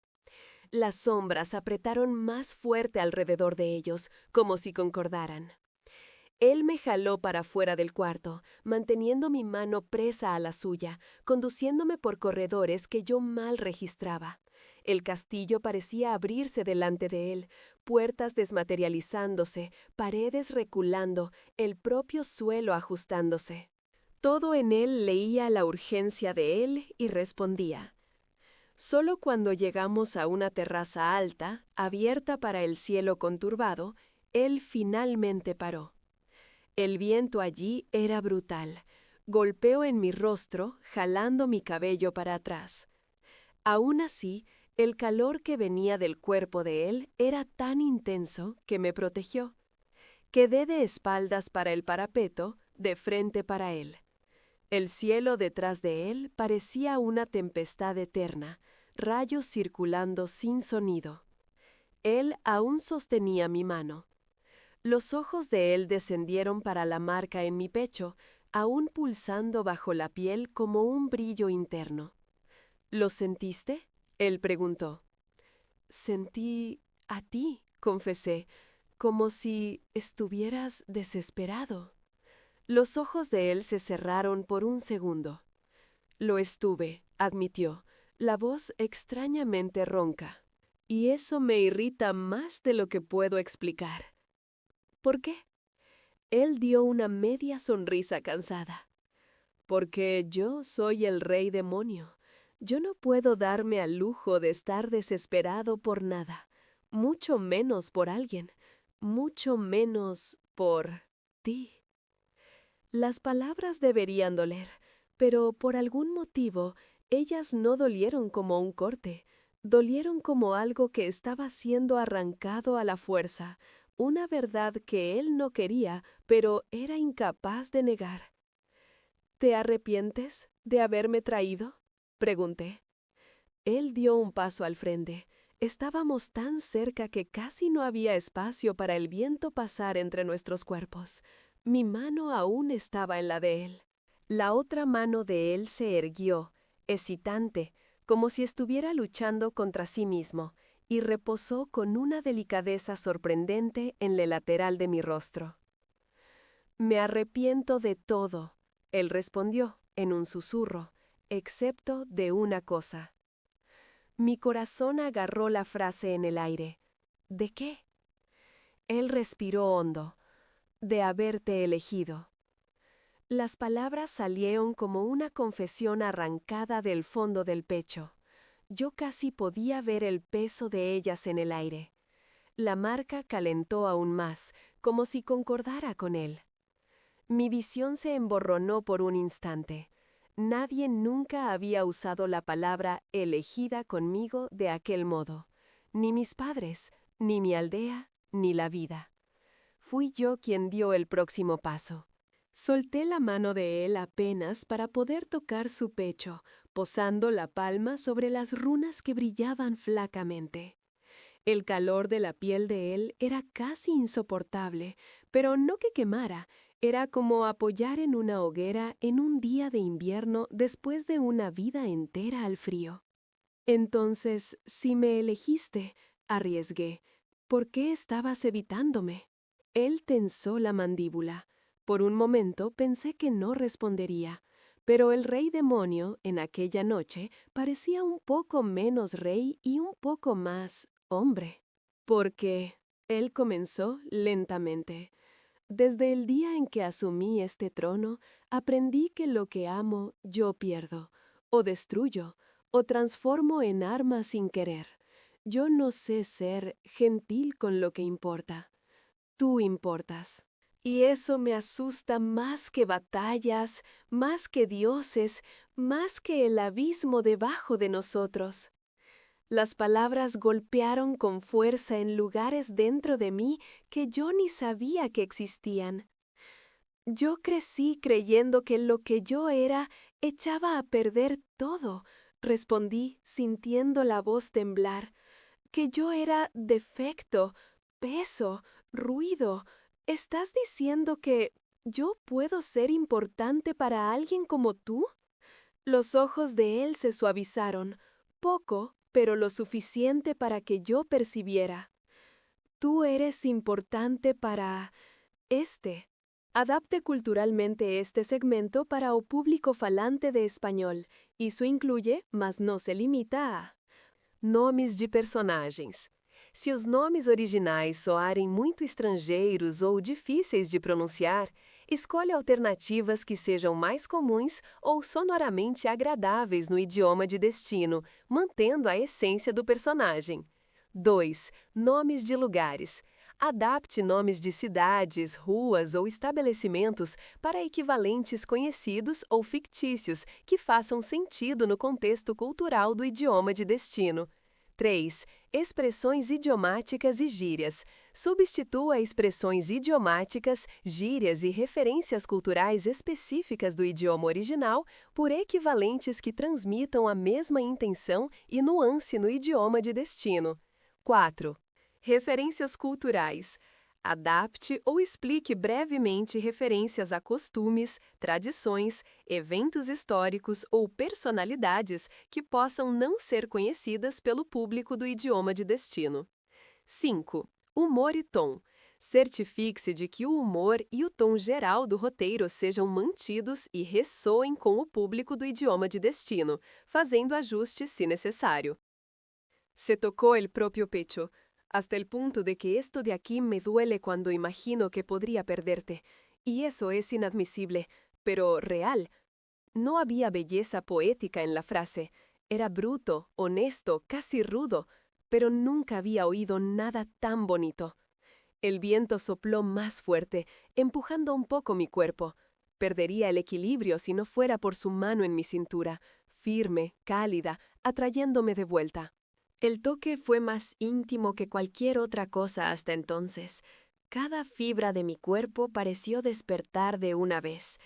Speaker 1: Las sombras apretaron más fuerte alrededor de ellos, como si concordaran. Él me jaló para fuera del cuarto, manteniendo mi mano presa a la suya, conduciéndome por corredores que yo mal registraba. El castillo parecía abrirse delante de él, puertas desmaterializándose, paredes reculando, el propio suelo ajustándose. Todo en él leía la urgencia de él y respondía. Solo cuando llegamos a una terraza alta, abierta para el cielo conturbado, él finalmente paró. El viento allí era brutal. Golpeó en mi rostro, jalando mi cabello para atrás. Aún así, el calor que venía del cuerpo de él era tan intenso que me protegió. Quedé de espaldas para el parapeto, de frente para él. El cielo detrás de él parecía una tempestad eterna, rayos circulando sin sonido. Él aún sostenía mi mano. Los ojos de él descendieron para la marca en mi pecho, aún pulsando bajo la piel como un brillo interno. ¿Lo sentiste? Él preguntó. Sentí a ti, confesé, como si estuvieras desesperado. Los ojos de él se cerraron por un segundo. Lo estuve, admitió, la voz extrañamente ronca. Y eso me irrita más de lo que puedo explicar. ¿Por qué? Él dio una media sonrisa cansada. Porque yo soy el rey demonio. Yo no puedo darme al lujo de estar desesperado por nada, mucho menos por alguien, mucho menos por ti. Las palabras deberían doler, pero por algún motivo ellas no dolieron como un corte, dolieron como algo que estaba siendo arrancado a la fuerza, una verdad que él no quería, pero era incapaz de negar. ¿Te arrepientes de haberme traído?, pregunté. Él dio un paso al frente. Estábamos tan cerca que casi no había espacio para el viento pasar entre nuestros cuerpos. Mi mano aún estaba en la de él. La otra mano de él se erguió, hesitante, como si estuviera luchando contra sí mismo, y reposó con una delicadeza sorprendente en el lateral de mi rostro. Me arrepiento de todo, él respondió, en un susurro, excepto de una cosa. Mi corazón agarró la frase en el aire. ¿De qué? Él respiró hondo. De haberte elegido. Las palabras salieron como una confesión arrancada del fondo del pecho. Yo casi podía ver el peso de ellas en el aire. La marca calentó aún más, como si concordara con él. Mi visión se emborronó por un instante. Nadie nunca había usado la palabra elegida conmigo de aquel modo. Ni mis padres, ni mi aldea, ni la vida. Fui yo quien dio el próximo paso. Solté la mano de él apenas para poder tocar su pecho, posando la palma sobre las runas que brillaban flacamente. El calor de la piel de él era casi insoportable, pero no que quemara, era como apoyar en una hoguera en un día de invierno después de una vida entera al frío. Entonces, si me elegiste, arriesgué, ¿por qué estabas evitándome? Él tensó la mandíbula. Por un momento pensé que no respondería, pero el rey demonio, en aquella noche, parecía un poco menos rey y un poco más hombre. Porque él comenzó lentamente. Desde el día en que asumí este trono, aprendí que lo que amo yo pierdo, o destruyo, o transformo en arma sin querer. Yo no sé ser gentil con lo que importa. Tú importas. Y eso me asusta más que batallas, más que dioses, más que el abismo debajo de nosotros. Las palabras golpearon con fuerza en lugares dentro de mí que yo ni sabía que existían. Yo crecí creyendo que lo que yo era echaba a perder todo, respondí sintiendo la voz temblar, que yo era defecto, peso, ruido. ¿Estás diciendo que yo puedo ser importante para alguien como tú? Los ojos de él se suavizaron, poco, pero lo suficiente para que yo percibiera. Tú eres importante para este. Adapte culturalmente este segmento para o público falante de espanhol. Isso inclui, mas não se limita a nomes de personagens. Se os nomes originais soarem muito estrangeiros ou difíceis de pronunciar, escolha alternativas que sejam mais comuns ou sonoramente agradáveis no idioma de destino, mantendo a essência do personagem. 2. Nomes de lugares. Adapte nomes de cidades, ruas ou estabelecimentos para equivalentes conhecidos ou fictícios que façam sentido no contexto cultural do idioma de destino. 3. Expressões idiomáticas e gírias. Substitua expressões idiomáticas, gírias e referências culturais específicas do idioma original por equivalentes que transmitam a mesma intenção e nuance no idioma de destino. 4. Referências culturais. Adapte ou explique brevemente referências a costumes, tradições, eventos históricos ou personalidades que possam não ser conhecidas pelo público do idioma de destino. 5. Humor e tom. Certifique-se de que o humor e o tom geral do roteiro sejam mantidos e ressoem com o público do idioma de destino, fazendo ajustes se necessário. Se tocó el propio pecho, hasta el punto de que esto de aquí me duele cuando imagino que podría perderte. Y eso es inadmisible, pero real. No había belleza poética en la frase. Era bruto, honesto, casi rudo, pero nunca había oído nada tan bonito. El viento sopló más fuerte, empujando un poco mi cuerpo. Perdería el equilibrio si no fuera por su mano en mi cintura, firme, cálida, atrayéndome de vuelta. El toque fue más íntimo que cualquier otra cosa hasta entonces. Cada fibra de mi cuerpo pareció despertar de una vez.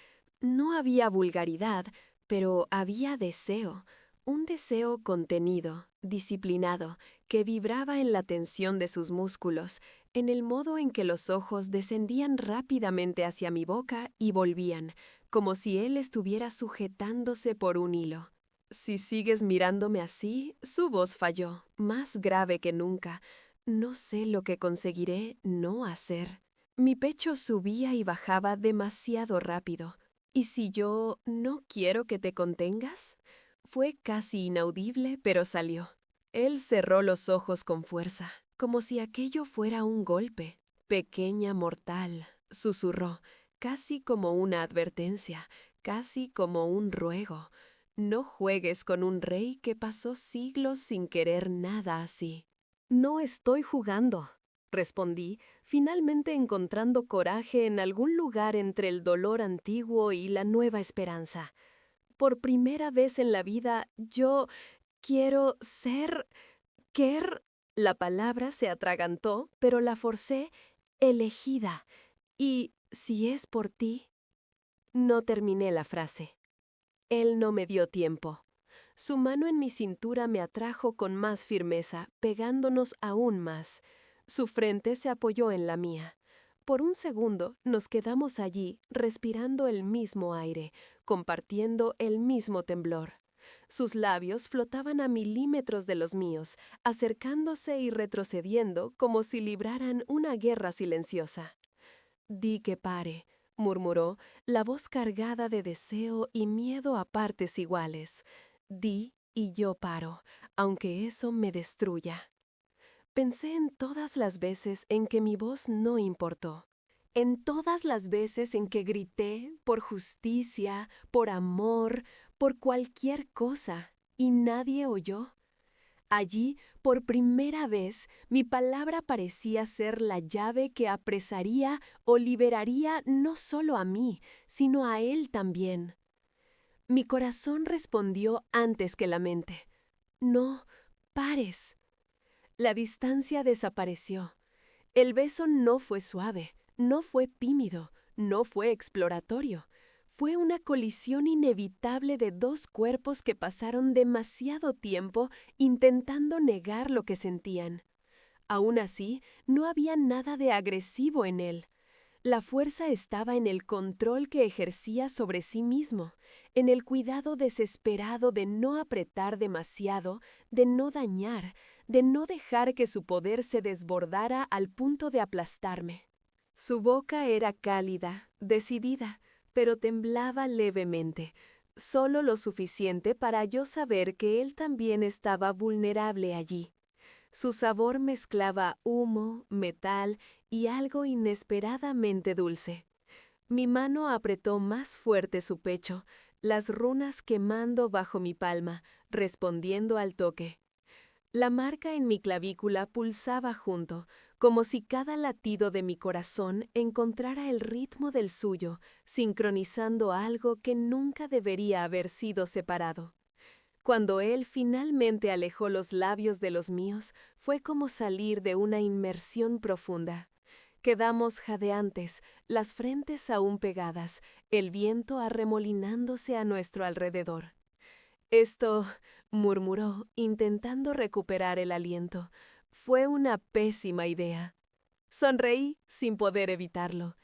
Speaker 1: No había vulgaridad, pero había deseo, un deseo contenido, disciplinado, que vibraba en la tensión de sus músculos, en el modo en que los ojos descendían rápidamente hacia mi boca y volvían, como si él estuviera sujetándose por un hilo. Si sigues mirándome así, su voz falló, más grave que nunca. No sé lo que conseguiré no hacer. Mi pecho subía y bajaba demasiado rápido. ¿Y si yo no quiero que te contengas? Fue casi inaudible, pero salió. Él cerró los ojos con fuerza, como si aquello fuera un golpe. Pequeña mortal, susurró, casi como una advertencia, casi como un ruego. No juegues con un rey que pasó siglos sin querer nada así. No estoy jugando, respondí, finalmente encontrando coraje en algún lugar entre el dolor antiguo y la nueva esperanza. Por primera vez en la vida, yo quiero ser... La palabra se atragantó, pero la forcé, elegida. Y si es por ti... No terminé la frase. Él no me dio tiempo. Su mano en mi cintura me atrajo con más firmeza, pegándonos aún más. Su frente se apoyó en la mía. Por un segundo nos quedamos allí, respirando el mismo aire, compartiendo el mismo temblor. Sus labios flotaban a milímetros de los míos, acercándose y retrocediendo como si libraran una guerra silenciosa. «Di que pare», murmuró, la voz cargada de deseo y miedo a partes iguales. «Di y yo paro, aunque eso me destruya». Pensé en todas las veces en que mi voz no importó. En todas las veces en que grité por justicia, por amor, por cualquier cosa, y nadie oyó. Allí, por primera vez, mi palabra parecía ser la llave que apresaría o liberaría no solo a mí, sino a él también. Mi corazón respondió antes que la mente. No, pares. La distancia desapareció. El beso no fue suave, no fue tímido, no fue exploratorio. Fue una colisión inevitable de dos cuerpos que pasaron demasiado tiempo intentando negar lo que sentían. Aún así, no había nada de agresivo en él. La fuerza estaba en el control que ejercía sobre sí mismo, en el cuidado desesperado de no apretar demasiado, de no dañar, de no dejar que su poder se desbordara al punto de aplastarme. Su boca era cálida, decidida, pero temblaba levemente, solo lo suficiente para yo saber que él también estaba vulnerable allí. Su sabor mezclaba humo, metal y algo inesperadamente dulce. Mi mano apretó más fuerte su pecho, las runas quemando bajo mi palma, respondiendo al toque. La marca en mi clavícula pulsaba junto, como si cada latido de mi corazón encontrara el ritmo del suyo, sincronizando algo que nunca debería haber sido separado. Cuando él finalmente alejó los labios de los míos, fue como salir de una inmersión profunda. Quedamos jadeantes, las frentes aún pegadas, el viento arremolinándose a nuestro alrededor. Esto, murmuró, intentando recuperar el aliento, fue una pésima idea. Sonreí sin poder evitarlo.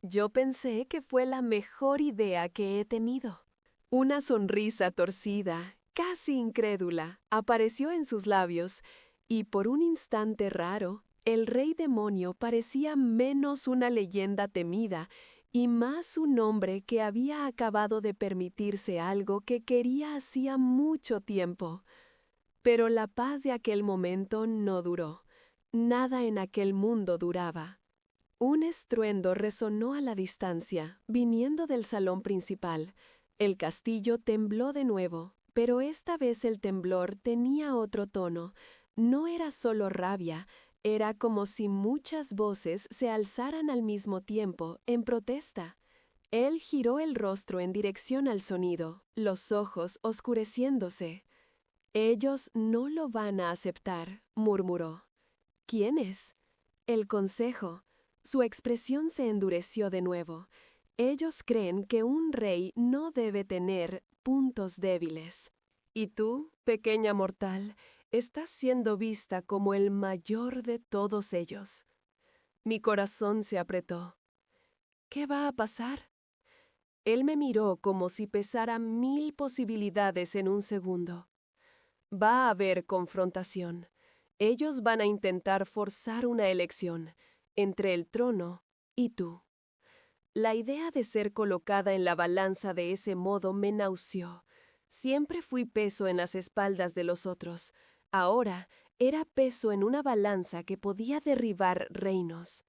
Speaker 1: Yo pensé que fue la mejor idea que he tenido. Una sonrisa torcida, casi incrédula, apareció en sus labios, y por un instante raro, el rey demonio parecía menos una leyenda temida y más un hombre que había acabado de permitirse algo que quería hacía mucho tiempo. Pero la paz de aquel momento no duró. Nada en aquel mundo duraba. Un estruendo resonó a la distancia, viniendo del salón principal. El castillo tembló de nuevo, pero esta vez el temblor tenía otro tono. No era solo rabia, era como si muchas voces se alzaran al mismo tiempo, en protesta. Él giró el rostro en dirección al sonido, los ojos oscureciéndose. «Ellos no lo van a aceptar», murmuró. «¿Quiénes?» «El consejo». Su expresión se endureció de nuevo. Ellos creen que un rey no debe tener puntos débiles. Y tú, pequeña mortal, estás siendo vista como el mayor de todos ellos. Mi corazón se apretó. ¿Qué va a pasar? Él me miró como si pesara 1000 posibilidades en un segundo. Va a haber confrontación. Ellos van a intentar forzar una elección entre el trono y tú. La idea de ser colocada en la balanza de ese modo me nauseó. Siempre fui peso en las espaldas de los otros. Ahora era peso en una balanza que podía derribar reinos.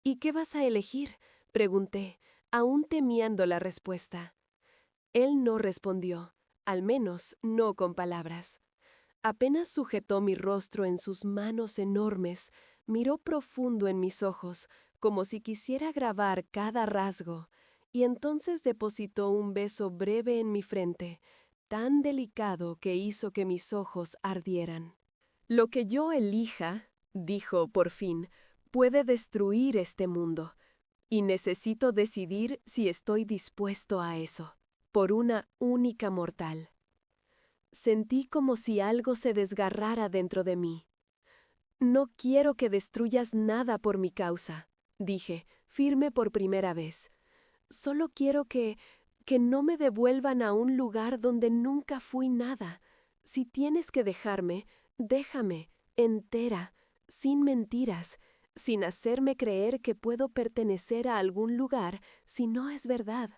Speaker 1: ¿Y qué vas a elegir?, pregunté, aún temiendo la respuesta. Él no respondió, al menos no con palabras. Apenas sujetó mi rostro en sus manos enormes, miró profundo en mis ojos, como si quisiera grabar cada rasgo, y entonces depositó un beso breve en mi frente, tan delicado que hizo que mis ojos ardieran. «Lo que yo elija», dijo por fin, «puede destruir este mundo, y necesito decidir si estoy dispuesto a eso, por una única mortal». Sentí como si algo se desgarrara dentro de mí. «No quiero que destruyas nada por mi causa», dije, firme por primera vez. «Solo quiero que no me devuelvan a un lugar donde nunca fui nada. Si tienes que dejarme, déjame, entera, sin mentiras, sin hacerme creer que puedo pertenecer a algún lugar si no es verdad».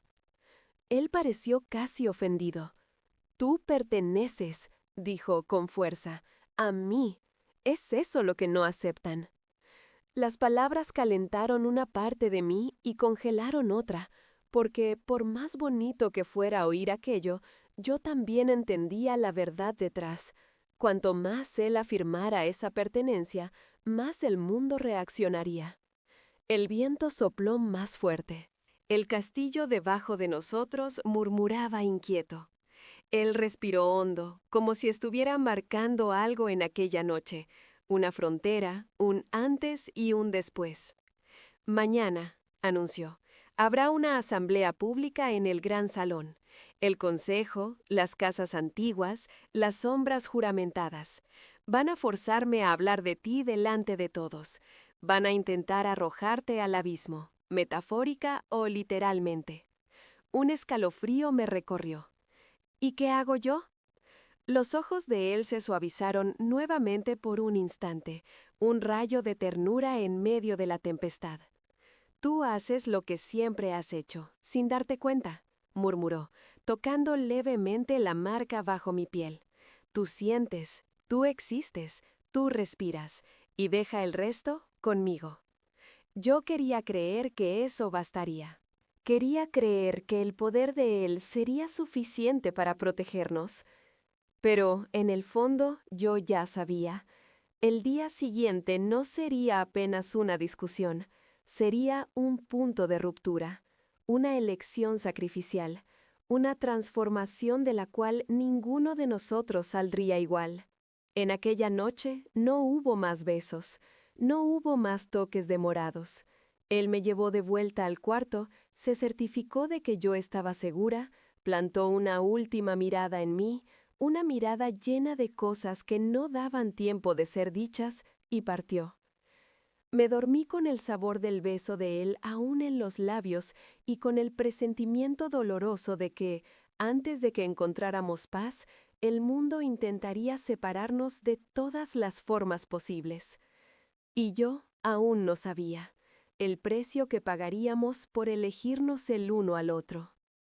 Speaker 1: Él pareció casi ofendido. «Tú perteneces», dijo con fuerza, «a mí. Es eso lo que no aceptan». Las palabras calentaron una parte de mí y congelaron otra, porque por más bonito que fuera oír aquello, yo también entendía la verdad detrás. Cuanto más él afirmara esa pertenencia, más el mundo reaccionaría. El viento sopló más fuerte. El castillo debajo de nosotros murmuraba inquieto. Él respiró hondo, como si estuviera marcando algo en aquella noche, una frontera, un antes y un después. Mañana, anunció, habrá una asamblea pública en el gran salón. El consejo, las casas antiguas, las sombras juramentadas. Van a forzarme a hablar de ti delante de todos. Van a intentar arrojarte al abismo, metafórica o literalmente. Un escalofrío me recorrió. ¿Y qué hago yo? Los ojos de él se suavizaron nuevamente por un instante, un rayo de ternura en medio de la tempestad. Tú haces lo que siempre has hecho, sin darte cuenta, murmuró, tocando levemente la marca bajo mi piel. Tú sientes, tú existes, tú respiras, y deja el resto conmigo. Yo quería creer que eso bastaría. Quería creer que el poder de él sería suficiente para protegernos. Pero, en el fondo, yo ya sabía. El día siguiente no sería apenas una discusión, sería un punto de ruptura, una elección sacrificial, una transformación de la cual ninguno de nosotros saldría igual. En aquella noche no hubo más besos, no hubo más toques demorados. Él me llevó de vuelta al cuarto, se certificó de que yo estaba segura, plantó una última mirada en mí, una mirada llena de cosas que no daban tiempo de ser dichas, y partió. Me dormí con el sabor del beso de él aún en los labios y con el presentimiento doloroso de que, antes de que encontráramos paz, el mundo intentaría separarnos de todas las formas posibles. Y yo aún no sabía el precio que pagaríamos por elegirnos el uno al otro.